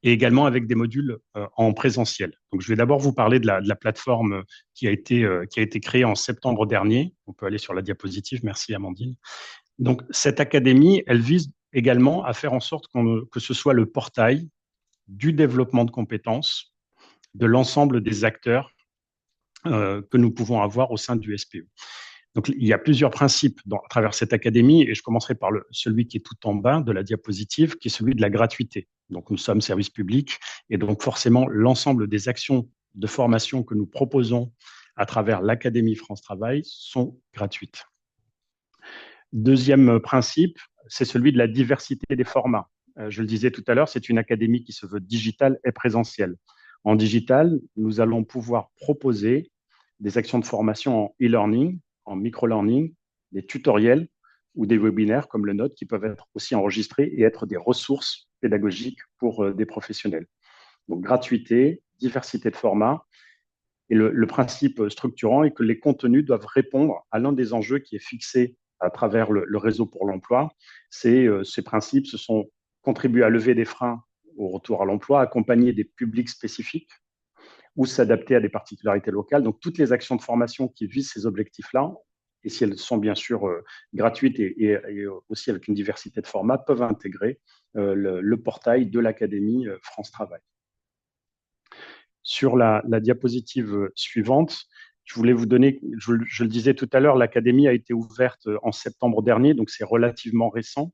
S4: et également avec des modules en présentiel. Donc, je vais d'abord vous parler de la plateforme qui a été créée en septembre dernier. On peut aller sur la diapositive. Merci, Amandine. Donc, cette académie, elle vise également à faire en sorte que ce soit le portail du développement de compétences de l'ensemble des acteurs que nous pouvons avoir au sein du SPE. Donc, il y a plusieurs principes à travers cette académie, et je commencerai par celui qui est tout en bas de la diapositive, qui est celui de la gratuité. Donc, nous sommes service public, et donc forcément, l'ensemble des actions de formation que nous proposons à travers l'Académie France Travail sont gratuites. Deuxième principe, c'est celui de la diversité des formats. Je le disais tout à l'heure, c'est une académie qui se veut digitale et présentielle. En digital, nous allons pouvoir proposer des actions de formation en e-learning, en micro-learning, des tutoriels ou des webinaires comme le nôtre qui peuvent être aussi enregistrés et être des ressources pédagogiques pour des professionnels. Donc, gratuité, diversité de formats. Et le principe structurant est que les contenus doivent répondre à l'un des enjeux qui est fixé à travers le réseau pour l'emploi. Ces principes se sont contribués à lever des freins au retour à l'emploi, accompagner des publics spécifiques ou s'adapter à des particularités locales. Donc, toutes les actions de formation qui visent ces objectifs-là, et si elles sont bien sûr gratuites et aussi avec une diversité de formats, peuvent intégrer le portail de l'Académie France Travail. Sur la diapositive suivante, je voulais vous donner, je le disais tout à l'heure, l'Académie a été ouverte en septembre dernier, donc c'est relativement récent.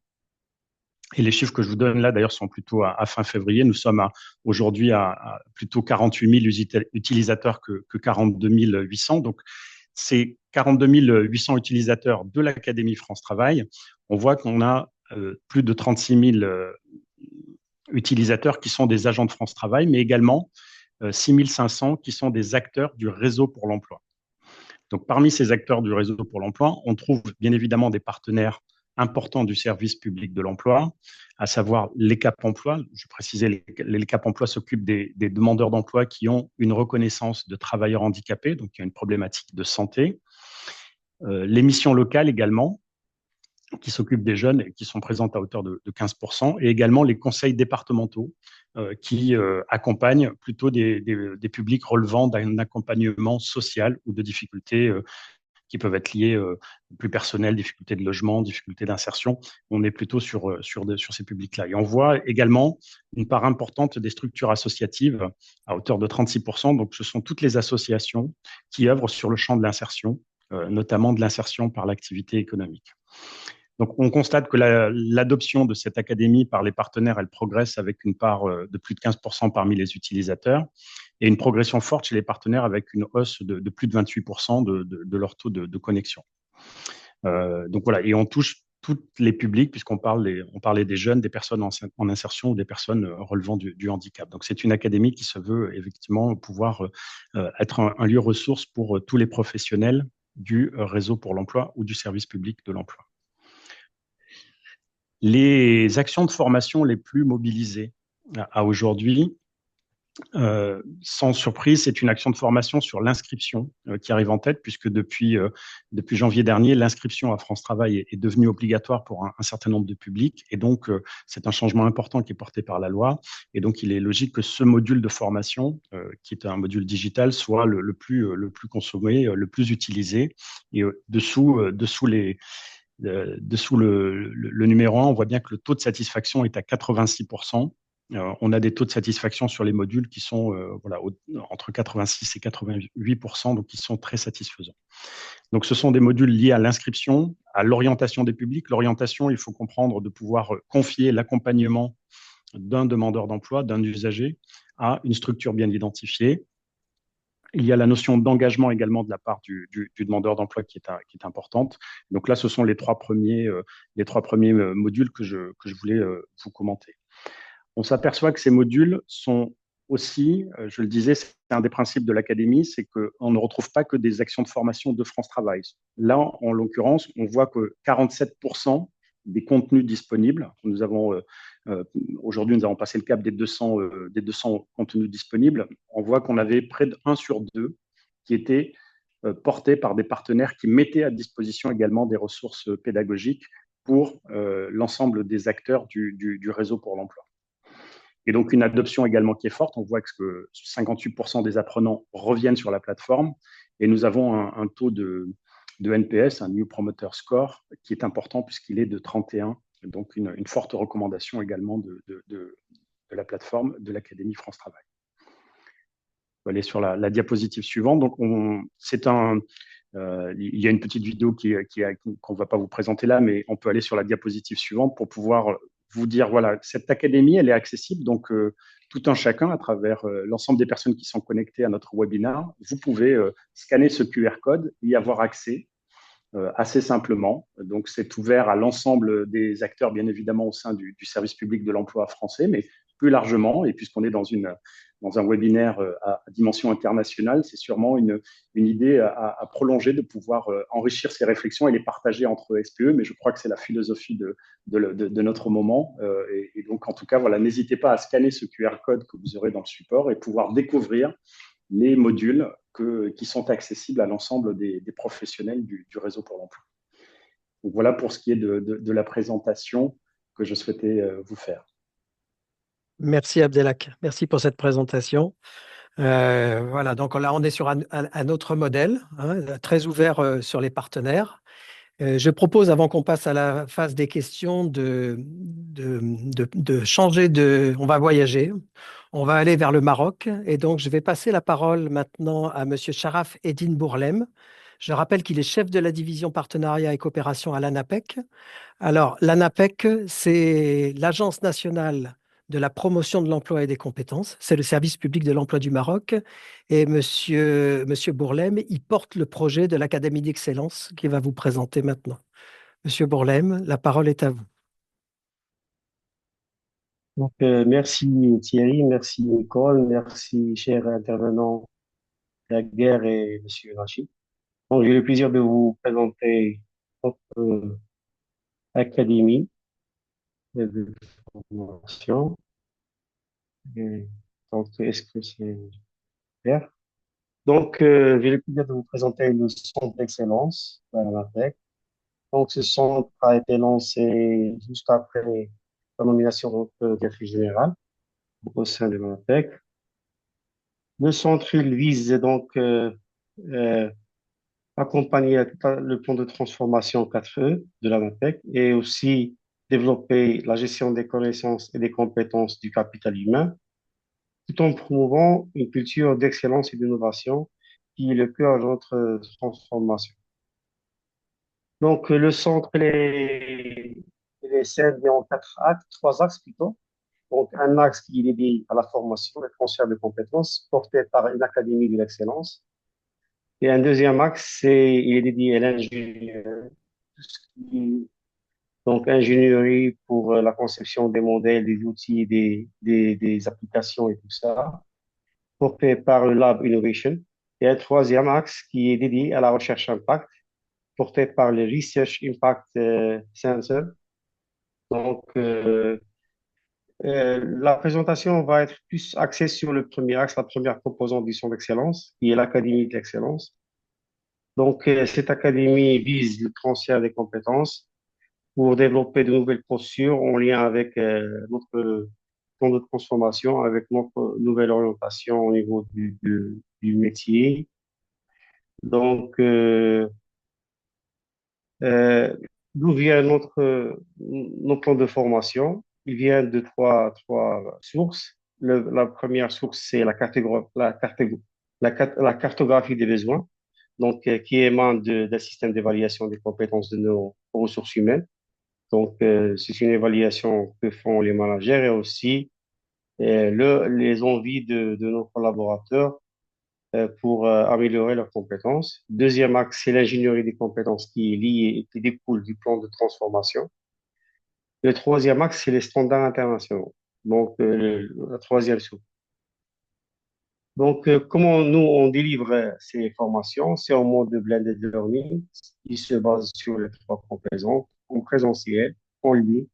S4: Et les chiffres que je vous donne là, d'ailleurs, sont plutôt à fin février. Nous sommes aujourd'hui à plutôt 48 000 utilisateurs que 42 800. Donc, ces 42 800 utilisateurs de l'Académie France Travail, on voit qu'on a plus de 36 000 utilisateurs qui sont des agents de France Travail, mais également 6 500 qui sont des acteurs du réseau pour l'emploi. Donc, parmi ces acteurs du réseau pour l'emploi, on trouve bien évidemment des partenaires importants du service public de l'emploi, à savoir les Cap Emploi. Je précisais, les Cap Emploi s'occupent des demandeurs d'emploi qui ont une reconnaissance de travailleurs handicapés, donc il y a une problématique de santé. Les missions locales également, qui s'occupent des jeunes et qui sont présentes à hauteur de 15%, et également les conseils départementaux qui accompagnent plutôt des publics relevant d'un accompagnement social ou de difficultés qui peuvent être liées plus personnelles, difficultés de logement, difficultés d'insertion. On est plutôt sur ces publics-là. Et on voit également une part importante des structures associatives à hauteur de 36%. Donc, ce sont toutes les associations qui œuvrent sur le champ de l'insertion, notamment de l'insertion par l'activité économique. Donc, on constate que l'adoption de cette académie par les partenaires, elle progresse avec une part de plus de 15% parmi les utilisateurs et une progression forte chez les partenaires avec une hausse de plus de 28% de leur taux de connexion. Donc voilà, et on touche tous les publics puisqu'on parlait des jeunes, des personnes en insertion ou des personnes relevant du handicap. Donc, c'est une académie qui se veut effectivement pouvoir être un lieu ressource pour tous les professionnels du réseau pour l'emploi ou du service public de l'emploi. Les actions de formation les plus mobilisées à aujourd'hui, sans surprise, c'est une action de formation sur l'inscription qui arrive en tête, puisque depuis janvier dernier, l'inscription à France Travail est devenue obligatoire pour un certain nombre de publics. Et donc, c'est un changement important qui est porté par la loi. Et donc, il est logique que ce module de formation, qui est un module digital, soit le plus consommé, le plus utilisé. Et dessous le numéro 1, on voit bien que le taux de satisfaction est à 86%. On a des taux de satisfaction sur les modules qui sont entre 86 et 88%, donc qui sont très satisfaisants. Donc, ce sont des modules liés à l'inscription, à l'orientation des publics. L'orientation, il faut comprendre de pouvoir confier l'accompagnement d'un demandeur d'emploi, d'un usager, à une structure bien identifiée. Il y a la notion d'engagement également de la part du demandeur d'emploi qui est importante. Donc là, ce sont les trois premiers modules que je voulais vous commenter. On s'aperçoit que ces modules sont aussi, je le disais, c'est un des principes de l'académie, c'est qu'on ne retrouve pas que des actions de formation de France Travail. Là, en l'occurrence, on voit que 47% des contenus disponibles, nous avons aujourd'hui, nous avons passé le cap des 200 contenus disponibles. On voit qu'on avait près de 1 sur 2 qui étaient portés par des partenaires qui mettaient à disposition également des ressources pédagogiques pour l'ensemble des acteurs du réseau pour l'emploi. Et donc, une adoption également qui est forte. On voit que 58% des apprenants reviennent sur la plateforme et nous avons un taux de NPS, un New Promoter Score, qui est important puisqu'il est de 31. Donc, une forte recommandation également de la plateforme de l'Académie France Travail. On va aller sur la diapositive suivante. Donc, il y a une petite vidéo qu'on ne va pas vous présenter là, mais on peut aller sur la diapositive suivante pour pouvoir vous dire, voilà, cette académie, elle est accessible, donc tout un chacun, à travers l'ensemble des personnes qui sont connectées à notre webinaire, vous pouvez scanner ce QR code et y avoir accès assez simplement. Donc, c'est ouvert à l'ensemble des acteurs, bien évidemment, au sein du service public de l'emploi français, mais plus largement, et puisqu'on est dans un webinaire à dimension internationale, c'est sûrement une idée à prolonger, de pouvoir enrichir ces réflexions et les partager entre SPE, mais je crois que c'est la philosophie de notre moment. Et donc, en tout cas, voilà, n'hésitez pas à scanner ce QR code que vous aurez dans le support et pouvoir découvrir les modules qui sont accessibles à l'ensemble des professionnels du réseau pour l'emploi. Donc, voilà pour ce qui est de la présentation que je souhaitais vous faire.
S3: Merci Abdelhak, merci pour cette présentation. Voilà, donc là on est sur un autre modèle, hein, très ouvert sur les partenaires. Je propose, avant qu'on passe à la phase des questions, de changer On va voyager, on va aller vers le Maroc. Et donc, je vais passer la parole maintenant à Monsieur Sharaf Eddin Bourlem. Je rappelle qu'il est chef de la division partenariat et coopération à l'ANAPEC. Alors, l'ANAPEC, c'est l'Agence nationale de la promotion de l'emploi et des compétences. C'est le service public de l'emploi du Maroc. Et monsieur Bourlem, il porte le projet de l'Académie d'excellence qu'il va vous présenter maintenant. Monsieur Bourlem, la parole est à vous.
S5: Donc, merci Thierry, merci Nicole, merci chers intervenants Daguerre et Monsieur Rachid. Donc, j'ai le plaisir de vous présenter notre académie de formation. Et donc, est-ce que c'est clair? Donc, j'ai le plaisir de vous présenter le centre d'excellence à l'ANAPEC. Donc, ce centre a été lancé juste après la nomination de notre directrice générale au sein de l'ANAPEC. Le centre, il vise donc euh, accompagner le plan de transformation 4E de l'ANAPEC et aussi développer la gestion des connaissances et des compétences du capital humain, tout en promouvant une culture d'excellence et d'innovation qui est le cœur de notre transformation. Donc, le centre, il est scindé en trois axes plutôt. Donc, un axe qui est dédié à la formation et le transfert de compétences, porté par une académie de l'excellence. Et un deuxième axe, il est dédié à l'ingénierie, donc ingénierie pour la conception des modèles, des outils, des applications et tout ça, porté par le Lab Innovation. Et un troisième axe qui est dédié à la recherche impact, porté par le Research Impact Center. Donc, la présentation va être plus axée sur le premier axe, la première composante du centre d'excellence, qui est l'Académie de l'excellence. Donc, cette académie vise le transfert des compétences pour développer de nouvelles postures en lien avec notre plan de transformation, avec notre nouvelle orientation au niveau du métier. Donc, d'où vient notre plan de formation? Il vient de trois sources. La première source, c'est la cartographie des besoins, donc qui émane d'un système d'évaluation des compétences de nos ressources humaines. Donc, c'est une évaluation que font les managers et aussi les envies de nos collaborateurs pour améliorer leurs compétences. Deuxième axe, c'est l'ingénierie des compétences qui est liée et qui découle du plan de transformation. Le troisième axe, c'est les standards internationaux. Donc, la troisième sous. Donc, comment nous, on délivre ces formations? C'est en mode de blended learning qui se base sur les trois composantes, en présentiel, en ligne.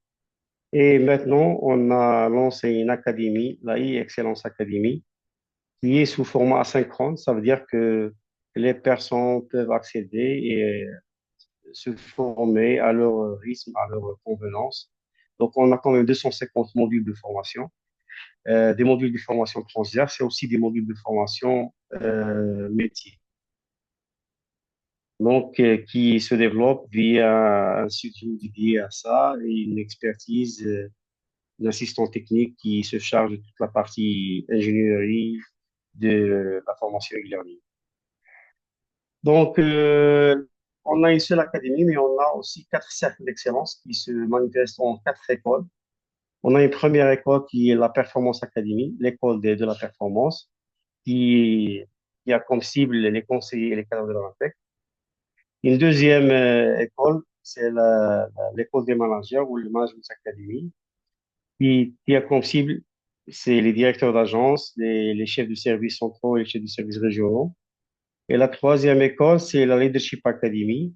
S5: Et maintenant, on a lancé une académie, la e-Excellence Academy, qui est sous format asynchrone. Ça veut dire que les personnes peuvent accéder et se former à leur rythme, à leur convenance. Donc, on a quand même 250 modules de formation. des modules de formation transverse et aussi des modules de formation métier. Donc, qui se développent via un studio dédié à ça et une expertise d'assistant technique qui se charge de toute la partie ingénierie de la formation e-learning. Donc, on a une seule académie, mais on a aussi 4 cercles d'excellence qui se manifestent en 4 écoles. On a une première école qui est la Performance Academy, l'école de la performance, qui, qui a comme cible les conseillers et les cadres de la RAPEC. Une deuxième école, c'est l'école des managers ou le Management Academy, qui a comme cible, c'est les directeurs d'agence, les chefs de services centraux et les chefs de services régionaux. Et la troisième école, c'est la Leadership Academy,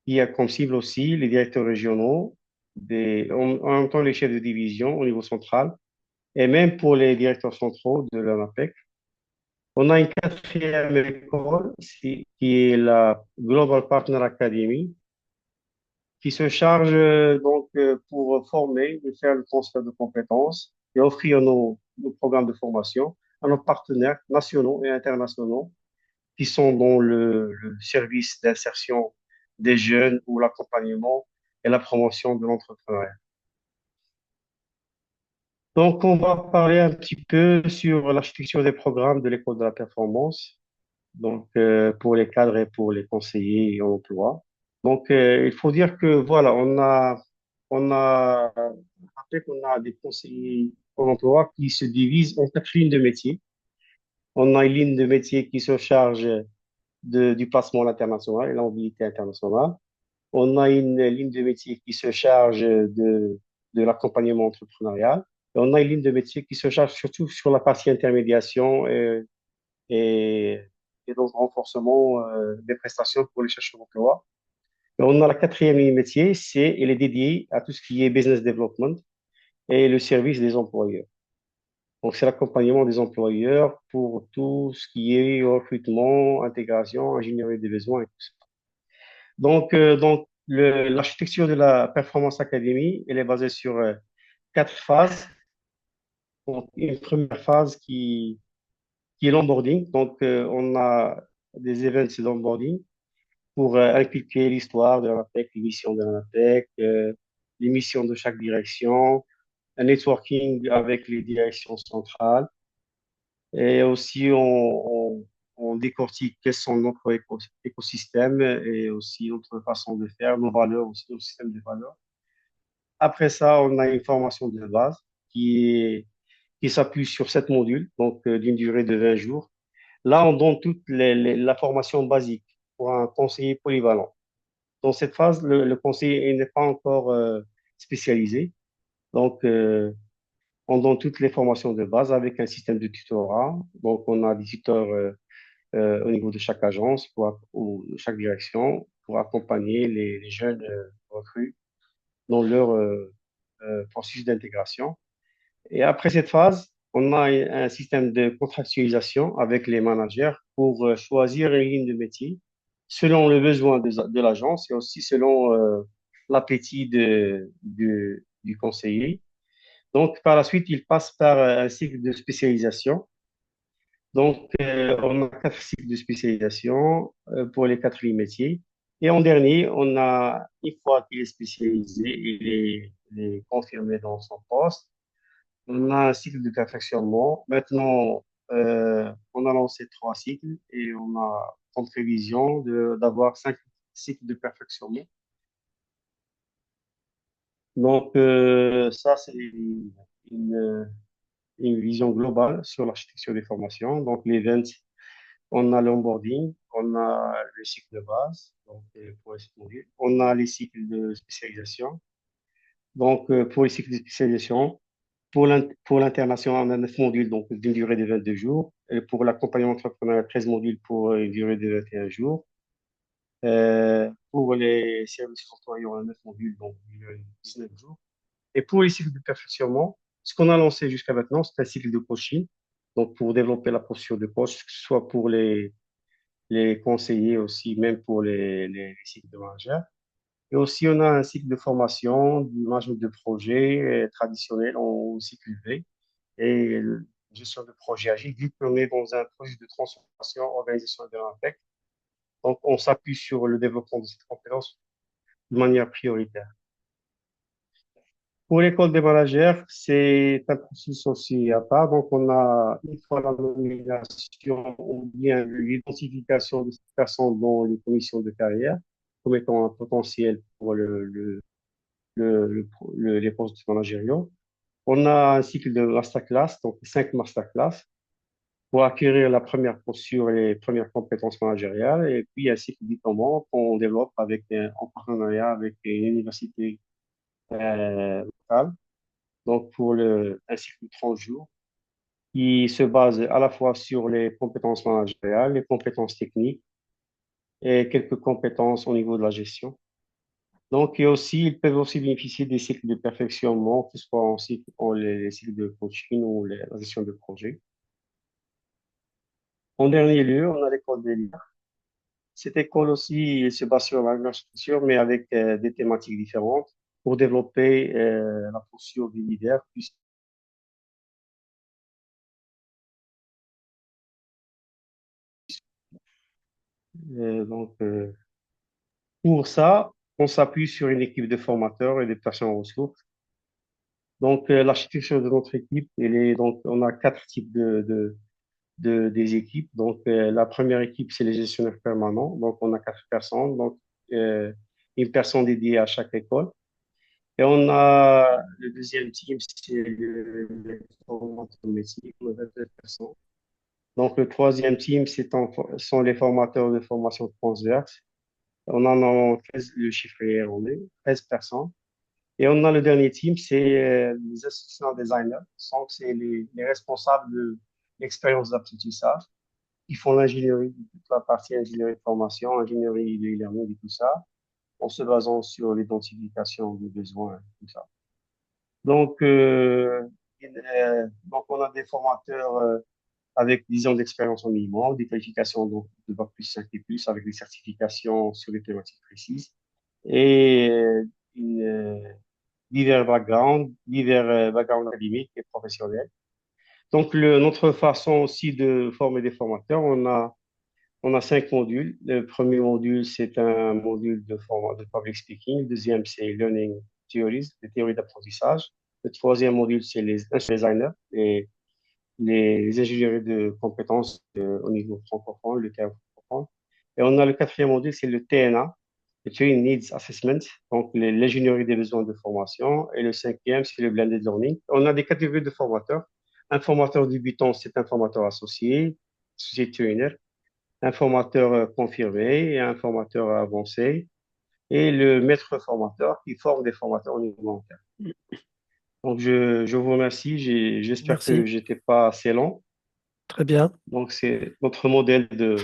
S5: qui a comme cible aussi les directeurs régionaux, en même temps les chefs de division au niveau central, et même pour les directeurs centraux de l'ANAPEC. On a une quatrième école qui est la Global Partner Academy, qui se charge pour former et faire le transfert de compétences et offrir nos programmes de formation à nos partenaires nationaux et internationaux qui sont dans le service d'insertion des jeunes ou l'accompagnement et la promotion de l'entrepreneuriat. Donc, on va parler un petit peu sur l'architecture des programmes de l'école de la performance, donc pour les cadres et pour les conseillers en emploi. Donc, il faut dire que voilà, on a rappelé qu'on a des conseillers en emploi qui se divisent en 4 lignes de métier. On a une ligne de métier qui se charge du placement à l'international et la mobilité internationale. On a une ligne de métier qui se charge de l'accompagnement entrepreneurial. Et on a une ligne de métier qui se charge surtout sur la partie intermédiation et, et donc renforcement des prestations pour les chercheurs d'emploi. Et on a la quatrième ligne de métier, elle est dédiée à tout ce qui est business development et le service des employeurs. Donc, c'est l'accompagnement des employeurs pour tout ce qui est recrutement, intégration, ingénierie des besoins et tout ça. Donc l'architecture de la Performance Academy, elle est basée sur 4 phases. Donc, une première phase qui est l'onboarding. Donc, on a des events d'onboarding pour inculquer l'histoire de l'ANAPEC, les missions de l'ANAPEC, les missions de chaque direction, un networking avec les directions centrales. Et aussi, on décortique quels sont notre écosystème et aussi notre façon de faire, nos valeurs, aussi notre système de valeurs. Après ça, on a une formation de base qui s'appuie sur 7 modules, donc d'une durée de 20 jours. Là, on donne toute la formation basique pour un conseiller polyvalent. Dans cette phase, le conseiller n'est pas encore spécialisé. Donc, on donne toutes les formations de base avec un système de tutorat. Donc, on a des tuteurs au niveau de chaque agence ou de chaque direction pour accompagner les jeunes recrues dans leur processus d'intégration. Et après cette phase, on a un système de contractualisation avec les managers pour choisir une ligne de métier selon le besoin de l'agence et aussi selon l'appétit du conseiller. Donc, par la suite, il passe par un cycle de spécialisation. Donc, on a 4 cycles de spécialisation pour les 4 métiers. Et en dernier, une fois qu'il est spécialisé, il est confirmé dans son poste, on a un cycle de perfectionnement. Maintenant, on a lancé 3 cycles et on a comme prévision d'avoir 5 cycles de perfectionnement. Donc, ça, c'est une, une vision globale sur l'architecture des formations. Donc, l'event, on a l'onboarding, on a le cycle de base, donc pour les modules. On a les cycles de spécialisation. Donc, pour les cycles de spécialisation, pour l'international, on a 9 modules, donc d'une durée de 22 jours. Et pour l'accompagnement entrepreneurial, 13 modules pour une durée de 21 jours. Pour les services employés, on a 9 modules, donc d'une durée de 19 jours. Et pour les cycles de perfectionnement, ce qu'on a lancé jusqu'à maintenant, c'est un cycle de coaching. Donc, pour développer la posture de coach, que ce soit pour les conseillers aussi, même pour les cycles de manager. Et aussi, on a un cycle de formation du management de projet traditionnel en cycle V, et gestion de projet agile, diplômé dans un projet de transformation, organisation de l'impact. Donc, on s'appuie sur le développement de cette compétence de manière prioritaire. Pour l'école des managers, c'est un processus aussi à part. Donc, on a, une fois la nomination, ou bien l'identification de cette personne dans les commissions de carrière comme étant un potentiel pour les postes managériaux. On a un cycle de masterclass, donc 5 masterclass, pour acquérir la première posture et les premières compétences managériales. Et puis, un cycle diplômant qu'on développe en partenariat avec une université locale. Donc, un cycle de 30 jours qui se base à la fois sur les compétences managériales, les compétences techniques et quelques compétences au niveau de la gestion. Donc, ils peuvent aussi bénéficier des cycles de perfectionnement, que ce soit les cycles de coaching ou la gestion de projet. En dernier lieu, on a l'école des leaders. Cette école aussi elle se base sur la même structure, mais avec des thématiques différentes pour développer la posture du leader. Donc, pour ça, on s'appuie sur une équipe de formateurs et de personnes en ressources. Donc, l'architecture de notre équipe, donc, on a 4 types des équipes. Donc, la première équipe, c'est les gestionnaires permanents. Donc, on a 4 personnes. Donc, une personne dédiée à chaque école. Et on a le deuxième team, c'est le formateur métier, on a 22 personnes. Donc, le troisième team, sont les formateurs de formation transverse. On en a 13, le chiffre est erroné, 13 personnes. Et on a le dernier team, c'est les assistants designers. Donc, c'est les responsables de l'expérience d'apprentissage qui font l'ingénierie, toute la partie ingénierie de formation, ingénierie de e-learning et tout ça, en se basant sur l'identification des besoins, tout ça. Donc, on a des formateurs avec 10 ans d'expérience au minimum, des qualifications donc, de Bac plus 5 et plus, avec des certifications sur des thématiques précises, et divers backgrounds académiques et professionnels. Donc, notre façon aussi de former des formateurs, on a 5 modules. Le premier module, c'est un module de public speaking. Le deuxième, c'est learning theories, les théories d'apprentissage. Le troisième module, c'est les designers, les ingénieries de compétences au niveau francophone, le terme francophone. Et on a le quatrième module, c'est le TNA, le Training Needs Assessment, donc l'ingénierie des besoins de formation. Et le cinquième, c'est le blended learning. On a des catégories de formateurs. Un formateur débutant, c'est un formateur associé, associé trainer, un formateur confirmé et un formateur avancé, et le maître formateur qui forme des formateurs au niveau mondial. Donc, je vous remercie. J'espère que
S3: Merci.
S5: j'étais pas assez long.
S3: Très bien.
S5: Donc, c'est notre modèle de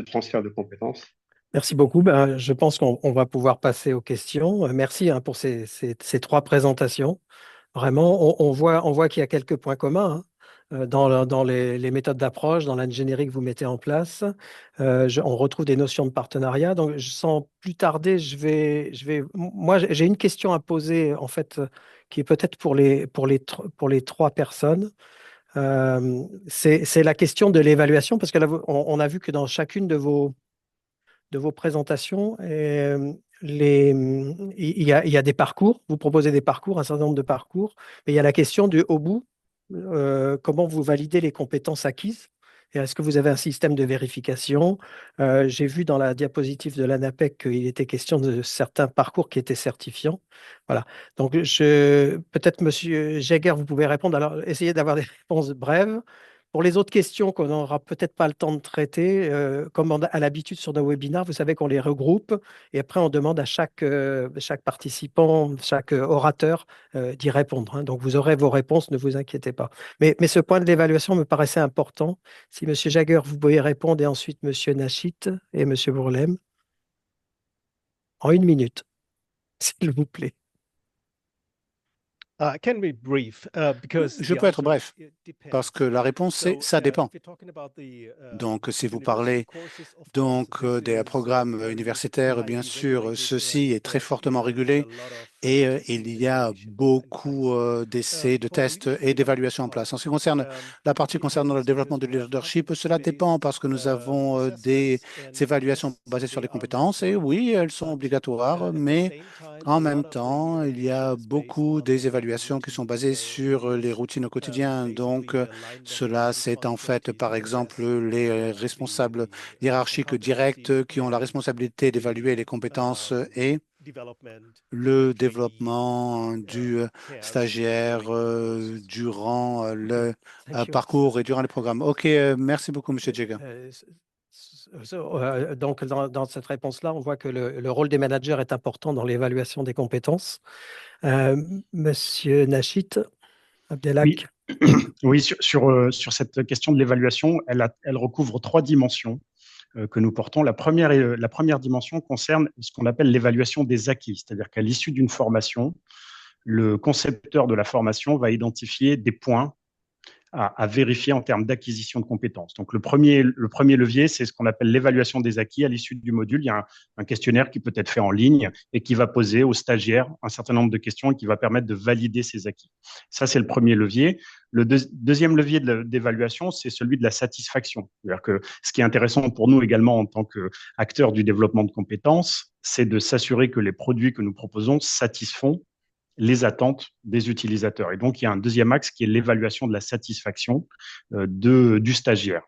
S5: transfert de compétences.
S3: Merci beaucoup. Ben, je pense qu'on va pouvoir passer aux questions. Merci pour ces 3 présentations. Vraiment, on voit qu'il y a quelques points communs dans les méthodes d'approche, dans l'ingénierie que vous mettez en place. On retrouve des notions de partenariat. Donc, sans plus tarder, moi, j'ai une question à poser, en fait, qui est peut-être pour les 3 personnes. C'est la question de l'évaluation, parce que là, on a vu que dans chacune de vos présentations, il y a des parcours, vous proposez des parcours, un certain nombre de parcours, mais il y a la question du au bout, comment vous validez les compétences acquises et est-ce que vous avez un système de vérification? J'ai vu dans la diapositive de l'ANAPEC qu'il était question de certains parcours qui étaient certifiants. Voilà. Donc, peut-être, Monsieur Jaeger, vous pouvez répondre. Alors, essayez d'avoir des réponses brèves. Pour les autres questions qu'on n'aura peut-être pas le temps de traiter, comme à l'habitude sur nos webinaires, vous savez qu'on les regroupe et après on demande à chaque participant, chaque orateur d'y répondre, hein. Donc vous aurez vos réponses, ne vous inquiétez pas. Mais ce point de l'évaluation me paraissait important. Si M. Jaeger, vous pouvez répondre et ensuite M. Nachit et M. Bourlem en 1 minute, s'il vous plaît.
S2: Je peux être bref parce que la réponse, c'est ça dépend. Donc, si vous parlez des programmes universitaires, bien sûr, ceci est très fortement régulé Et il y a beaucoup d'essais, de tests et d'évaluations en place. En ce qui concerne la partie concernant le développement du leadership, cela dépend parce que nous avons des évaluations basées sur les compétences et oui, elles sont obligatoires, mais en même temps, il y a beaucoup des évaluations qui sont basées sur les routines au quotidien. Donc, cela, c'est en fait, par exemple, les responsables hiérarchiques directs qui ont la responsabilité d'évaluer les compétences et le développement du stagiaire durant le
S3: Thank you.
S2: parcours et durant les programmes. OK, merci beaucoup, Monsieur Jega.
S3: Donc, dans cette réponse-là, on voit que le rôle des managers est important dans l'évaluation des compétences. Monsieur Nachit Abdelhak.
S4: Oui, sur cette question de l'évaluation, elle recouvre trois dimensions que nous portons. La première dimension concerne ce qu'on appelle l'évaluation des acquis, c'est-à-dire qu'à l'issue d'une formation, le concepteur de la formation va identifier des points à vérifier en termes d'acquisition de compétences. Donc, le premier levier, c'est ce qu'on appelle l'évaluation des acquis. À l'issue du module, il y a un questionnaire qui peut être fait en ligne et qui va poser aux stagiaires un certain nombre de questions et qui va permettre de valider ces acquis. Ça, c'est le premier levier. Le deuxième levier d'évaluation, c'est celui de la satisfaction. C'est-à-dire que ce qui est intéressant pour nous également en tant qu'acteurs du développement de compétences, c'est de s'assurer que les produits que nous proposons satisfont les attentes des utilisateurs. Et donc, il y a un deuxième axe qui est l'évaluation de la satisfaction du stagiaire.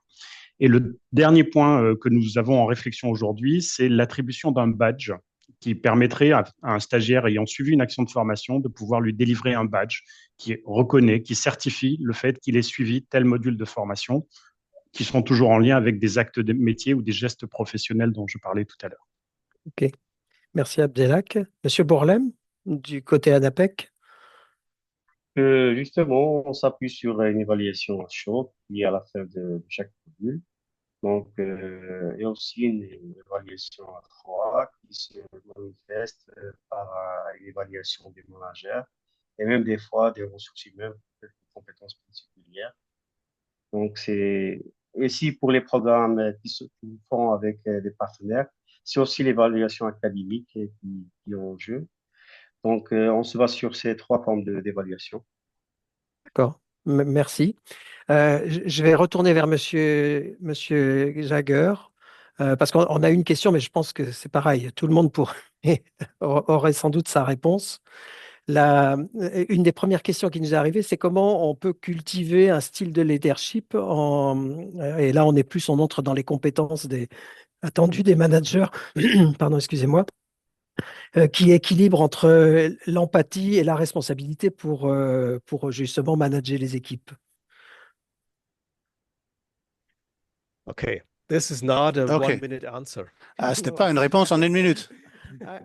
S4: Et le dernier point que nous avons en réflexion aujourd'hui, c'est l'attribution d'un badge qui permettrait à un stagiaire ayant suivi une action de formation de pouvoir lui délivrer un badge qui reconnaît, qui certifie le fait qu'il ait suivi tel module de formation, qui sont toujours en lien avec des actes de métier ou des gestes professionnels dont je parlais tout à l'heure.
S3: OK. Merci Abdelhak. Monsieur Bourlem, du côté ANAPEC.
S5: Justement, on s'appuie sur une évaluation à chaud qui est à la fin de chaque module. Donc, et aussi une évaluation à froid qui se manifeste par une évaluation des managers et même des fois des ressources humaines, des compétences particulières. Donc, c'est ici pour les programmes qui font avec des partenaires, c'est aussi l'évaluation académique qui est en jeu. Donc, on se base sur ces trois formes d'évaluation.
S3: D'accord, merci. Je vais retourner vers Monsieur Jagger, parce qu'on a une question, mais je pense que c'est pareil. Tout le monde aurait sans doute sa réponse. Une des premières questions qui nous est arrivée, c'est comment on peut cultiver un style de leadership. Et là, on entre dans les compétences attendues des managers, pardon, excusez-moi, qui équilibre entre l'empathie et la responsabilité pour justement manager les équipes.
S6: Okay, this is not a
S2: OK.
S6: 1-minute answer.
S2: Ah, ce n'est pas une réponse en une minute.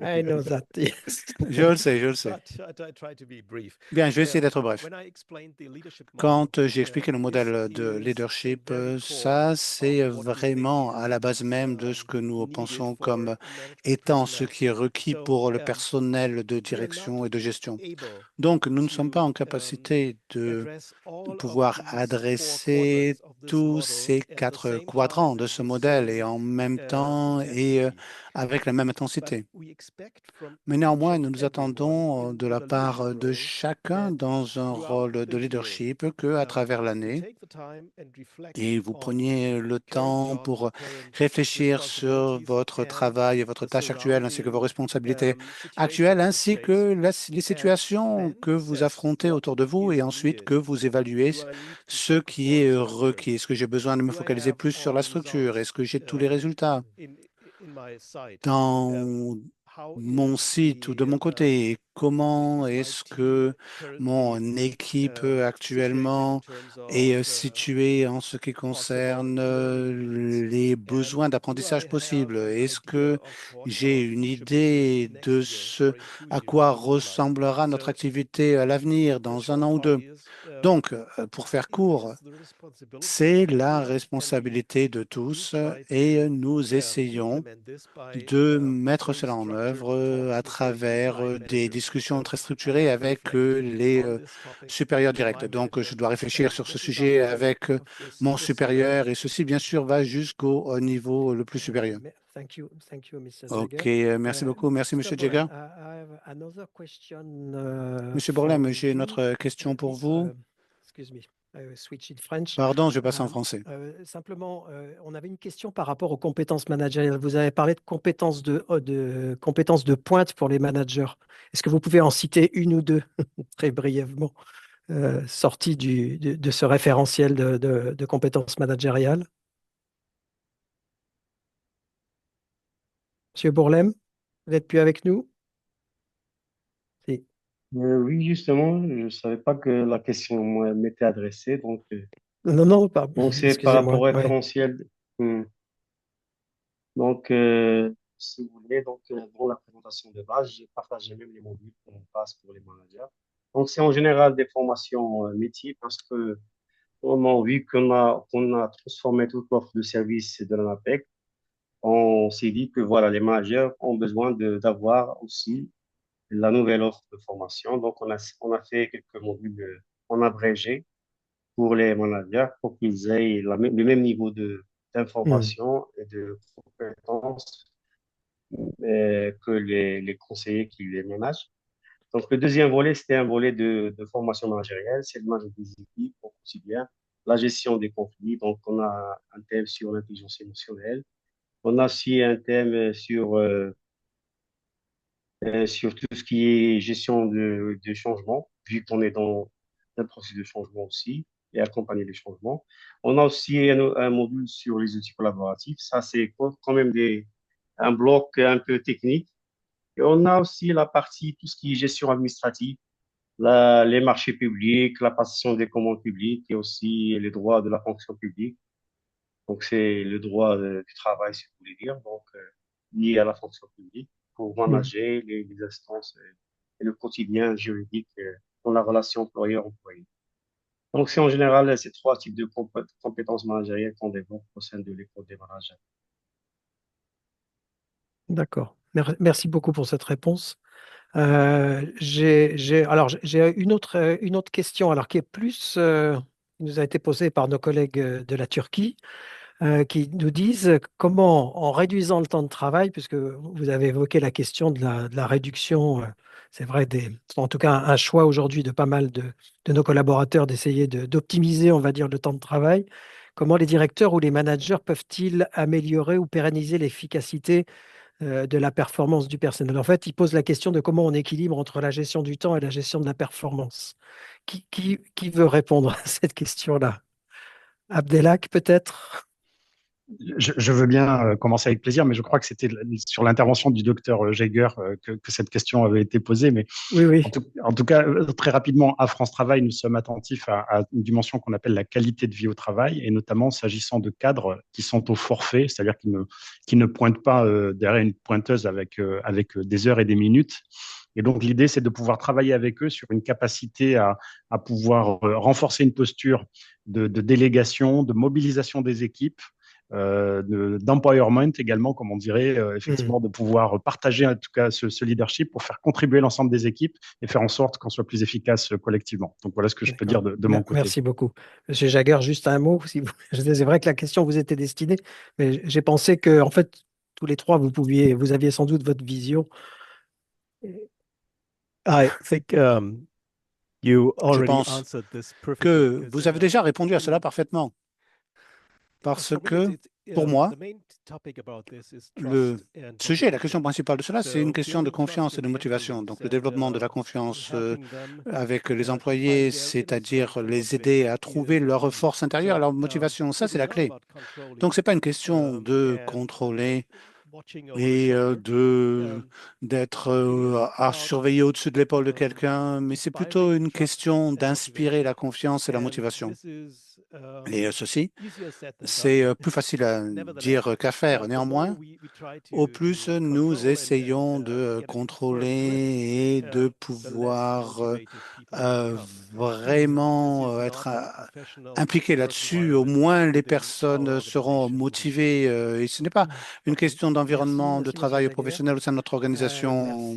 S3: I know that. Yes.
S2: Je le sais, je le sais.
S6: But I try to be brief.
S2: Bien, je vais essayer d'être bref.
S6: When I explained the leadership model,
S2: Quand j'ai expliqué le modèle de leadership, ça, c'est vraiment à la base même de ce que nous pensons comme étant ce qui est requis pour le personnel de direction et de gestion. Donc, nous ne sommes pas en capacité de pouvoir adresser tous ces 4 quadrants de ce modèle et en même temps et avec la même intensité. Mais néanmoins, nous nous attendons de la part de chacun dans un rôle de leadership qu'à travers l'année, et vous preniez le temps pour réfléchir sur votre travail et votre tâche actuelle, ainsi que vos responsabilités actuelles, ainsi que les situations que vous affrontez autour de vous, et ensuite que vous évaluez ce qui est requis. Est-ce que j'ai besoin de me focaliser plus sur la structure? Est-ce que j'ai tous les résultats dans mon site ou de mon côté? Comment est-ce que mon équipe actuellement est située en ce qui concerne les besoins d'apprentissage possibles? Est-ce que j'ai une idée de ce à quoi ressemblera notre activité à l'avenir dans 1 an ou 2? Donc, pour faire court, c'est la responsabilité de tous et nous essayons de mettre cela en œuvre à travers des discussions très structurées avec les supérieurs directs. Donc, je dois réfléchir sur ce sujet avec mon supérieur et ceci, bien sûr, va jusqu'au niveau le plus supérieur.
S3: Thank you, Mr.
S2: OK,
S3: Jagger.
S2: merci beaucoup. Merci, Monsieur
S3: Mr. Bourlem,
S2: Jagger.
S3: I Another question,
S2: Monsieur Bourlem,
S3: for
S2: j'ai une
S3: you.
S2: autre question pour
S3: Is,
S2: vous.
S3: excuse me, I will switch in French.
S2: Pardon, je passe en français.
S3: Simplement, on avait une question par rapport aux compétences managériales. Vous avez parlé de compétences compétences de pointe pour les managers. Est-ce que vous pouvez en citer une ou deux, très brièvement, sorties de ce référentiel de compétences managériales? Monsieur Bourlem, vous n'êtes plus avec nous? Si.
S5: Oui, justement, je ne savais pas que la question m'était adressée.
S3: Non, non, pardon,
S5: Donc c'est par
S3: excusez-moi.
S5: rapport au
S3: Ouais.
S5: référentiel. Hmm. Donc, si vous voulez, dans la présentation de base, j'ai partagé même les modules qu'on passe pour les managers. Donc, c'est en général des formations métiers parce que on a vu qu'on a transformé toute l'offre de services de l'ANAPEC. On s'est dit que voilà, les managers ont besoin d'avoir aussi la nouvelle offre de formation. Donc, on a fait quelques modules en abrégé pour les managers pour qu'ils aient le même niveau
S3: Hmm.
S5: d'information et de compétences que les conseillers qui les ménagent. Donc, le deuxième volet, c'était un volet de formation managériale, c'est le management des équipes au quotidien, la gestion des conflits. Donc, on a un thème sur l'intelligence émotionnelle. On a aussi un thème sur tout ce qui est gestion de changement, vu qu'on est dans un processus de changement aussi, et accompagner les changements. On a aussi un module sur les outils collaboratifs. Ça, c'est quand même un bloc un peu technique. Et on a aussi la partie, tout ce qui est gestion administrative, les marchés publics, la passation des commandes publiques et aussi les droits de la fonction publique. Donc, c'est le droit du travail, si vous voulez dire, lié à la fonction publique pour
S3: Hmm.
S5: manager les instances et le quotidien juridique dans la relation employeur-employé. Donc, c'est en général ces trois types de compétences managériales qu'on développe au sein de l'école des managers.
S3: D'accord. Merci beaucoup pour cette réponse. Alors, j'ai une autre question, alors qui est plus, qui nous a été posée par nos collègues de la Turquie, qui nous disent comment, en réduisant le temps de travail, puisque vous avez évoqué la question de la réduction, c'est vrai, en tout cas un choix aujourd'hui de pas mal de nos collaborateurs d'essayer d'optimiser, on va dire, le temps de travail. Comment les directeurs ou les managers peuvent-ils améliorer ou pérenniser l'efficacité de la performance du personnel? En fait, il pose la question de comment on équilibre entre la gestion du temps et la gestion de la performance. Qui veut répondre à cette question-là? Abdelhak, peut-être?
S4: Je veux bien commencer avec plaisir, mais je crois que c'était sur l'intervention du docteur Jaeger que cette question avait été posée. Mais
S3: Oui, oui.
S4: en tout cas, très rapidement, à France Travail, nous sommes attentifs à une dimension qu'on appelle la qualité de vie au travail, et notamment s'agissant de cadres qui sont au forfait, c'est-à-dire qui ne pointent pas derrière une pointeuse avec des heures et des minutes. Et donc, l'idée, c'est de pouvoir travailler avec eux sur une capacité à pouvoir renforcer une posture de délégation, de mobilisation des équipes, d'empowerment également, comme on dirait, effectivement, de pouvoir partager en tout cas ce leadership pour faire contribuer l'ensemble des équipes et faire en sorte qu'on soit plus efficace collectivement. Donc voilà ce que je peux dire
S3: D'accord.
S4: de mon côté.
S3: Merci beaucoup. Monsieur Jaguer, juste un mot. C'est vrai que la question vous était destinée, mais j'ai pensé que, en fait, tous les trois, vous aviez sans doute votre vision.
S6: I think you
S2: Je
S6: already
S2: pense
S6: answered this perfectly
S2: que
S6: because,
S2: vous avez déjà répondu à cela parfaitement. Parce que, pour moi,
S6: the main topic about this is
S2: le
S6: trust and
S2: sujet, la
S6: motivation.
S2: question principale de cela, c'est une
S6: So
S2: question de
S6: building trust
S2: confiance et
S6: with
S2: de
S6: the
S2: motivation.
S6: employees
S2: Donc, le
S6: and
S2: développement de la confiance
S6: helping them
S2: avec les
S6: to
S2: employés,
S6: find their inner
S2: c'est-à-dire
S6: strength and
S2: les aider
S6: motivation
S2: à
S6: is
S2: trouver
S6: the
S2: leur
S6: key.
S2: force intérieure et
S6: So
S2: leur motivation, ça,
S6: it
S2: c'est
S6: is
S2: la
S6: not
S2: clé.
S6: about controlling
S2: Donc, c'est pas une question de
S6: and
S2: contrôler
S6: watching over the
S2: et
S6: shoulder.
S2: d'être
S6: It's
S2: à
S6: about
S2: surveiller au-dessus de l'épaule de quelqu'un, mais c'est plutôt
S6: inspiring
S2: une
S6: trust
S2: question
S6: and
S2: d'inspirer
S6: motivation.
S2: la confiance et la
S6: And
S2: motivation.
S6: this is
S2: Et ceci,
S6: easier said than done.
S2: c'est plus facile à
S6: Nevertheless,
S2: dire qu'à faire.
S6: the more
S2: Néanmoins,
S6: we try
S2: au
S6: to
S2: plus nous
S6: control
S2: essayons
S6: and
S2: de
S6: get it to work,
S2: contrôler et de
S6: the less
S2: pouvoir
S6: motivated people will become. This
S2: vraiment
S6: is
S2: être
S6: not a professional
S2: impliqués
S6: work
S2: là-dessus, au
S6: environment
S2: moins les
S6: within our
S2: personnes seront
S6: organization.
S2: motivées. Et ce n'est pas une
S3: OK.
S2: question d'environnement de
S3: Merci, Monsieur
S2: travail
S3: Jaguer.
S2: professionnel au sein de notre organisation.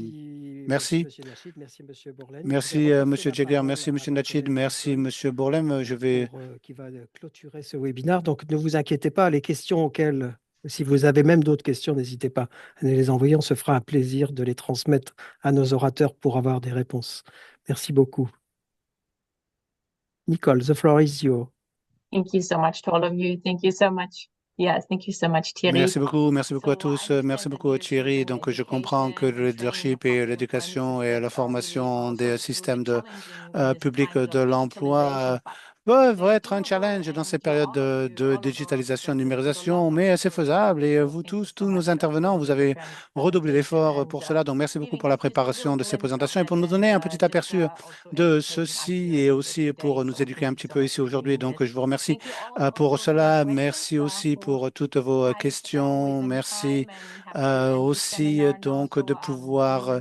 S3: Merci,
S2: Merci.
S3: Monsieur Nachid. Merci, Monsieur Bourlaine. Je vais
S2: Merci,
S3: repasser
S2: Monsieur
S3: la
S2: Jagger.
S3: parole
S2: Merci,
S3: à
S2: Monsieur
S3: mon
S2: Nachid.
S3: collègue
S2: Merci,
S3: Nicole
S2: Monsieur Bourlem. Je vais.
S3: qui va clôturer ce webinaire. Donc, ne vous inquiétez pas, les questions auxquelles Si vous avez même d'autres questions, n'hésitez pas à nous les envoyer. On se fera un plaisir de les transmettre à nos orateurs pour avoir des réponses. Merci beaucoup. Nicole, the floor is yours.
S1: Thank you so much to all of you. Thank you so much. Yes, thank you so much, Thierry.
S2: Merci beaucoup à tous, merci beaucoup Thierry. Donc, je comprends que le leadership et l'éducation et la formation des systèmes publics de l'emploi peuvent être un challenge dans ces périodes de digitalisation et numérisation, mais c'est faisable. Et vous tous nos intervenants, vous avez redoublé l'effort pour cela. Donc, merci beaucoup pour la préparation de ces présentations et pour nous donner un petit aperçu de ceci et aussi pour nous éduquer un petit peu ici aujourd'hui. Donc, je vous remercie pour cela. Merci aussi pour toutes vos questions. Merci aussi donc de pouvoir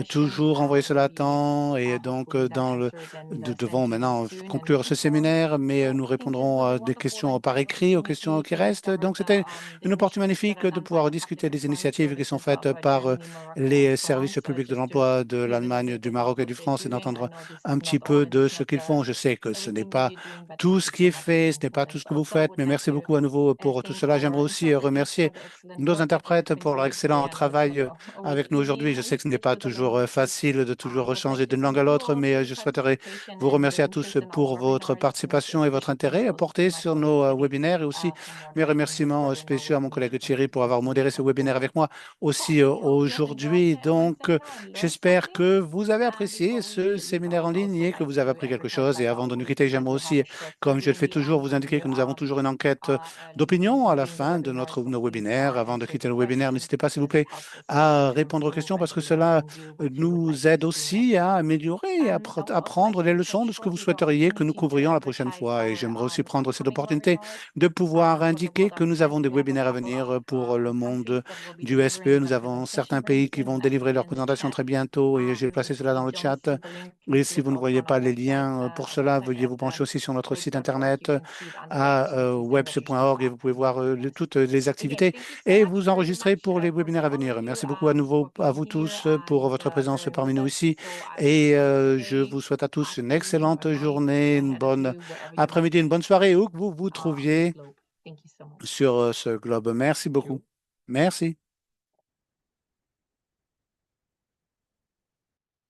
S2: toujours envoyer cela à temps et donc nous devons maintenant conclure ce séminaire, mais nous répondrons à des questions par écrit, aux questions qui restent. Donc, c'était une opportunité magnifique de pouvoir discuter des initiatives qui sont faites par les services publics de l'emploi de l'Allemagne, du Maroc et du France et d'entendre un petit peu de ce qu'ils font. Je sais que ce n'est pas tout ce qui est fait, ce n'est pas tout ce que vous faites, mais merci beaucoup à nouveau pour tout cela. J'aimerais aussi remercier nos interprètes pour leur excellent travail avec nous aujourd'hui. Je sais que ce n'est pas toujours facile de toujours changer d'une langue à l'autre, mais je souhaiterais vous remercier à tous pour votre participation et votre intérêt porté sur nos webinaires et aussi mes remerciements spéciaux à mon collègue Thierry pour avoir modéré ce webinaire avec moi aussi aujourd'hui. Donc, j'espère que vous avez apprécié ce séminaire en ligne et que vous avez appris quelque chose. Et avant de nous quitter, j'aimerais aussi, comme je le fais toujours, vous indiquer que nous avons toujours une enquête d'opinion à la fin de nos webinaires. Avant de quitter le webinaire, n'hésitez pas, s'il vous plaît, à répondre aux questions parce que cela nous aide aussi à améliorer, à apprendre les leçons de ce que vous souhaiteriez que nous couvrions la prochaine fois. Et j'aimerais aussi prendre cette opportunité de pouvoir indiquer que nous avons des webinaires à venir pour le monde du SPE. Nous avons certains pays qui vont délivrer leur présentation très bientôt et j'ai placé cela dans le chat. Et si vous ne voyez pas les liens pour cela, veuillez vous pencher aussi sur notre site internet à webs.org et vous pouvez voir toutes les activités et vous enregistrer pour les webinaires à venir. Merci beaucoup à nouveau à vous tous pour votre présence parmi nous ici et je vous souhaite à tous une excellente journée, une bonne après-midi, une bonne soirée où que vous vous trouviez sur ce globe. Merci beaucoup. Merci.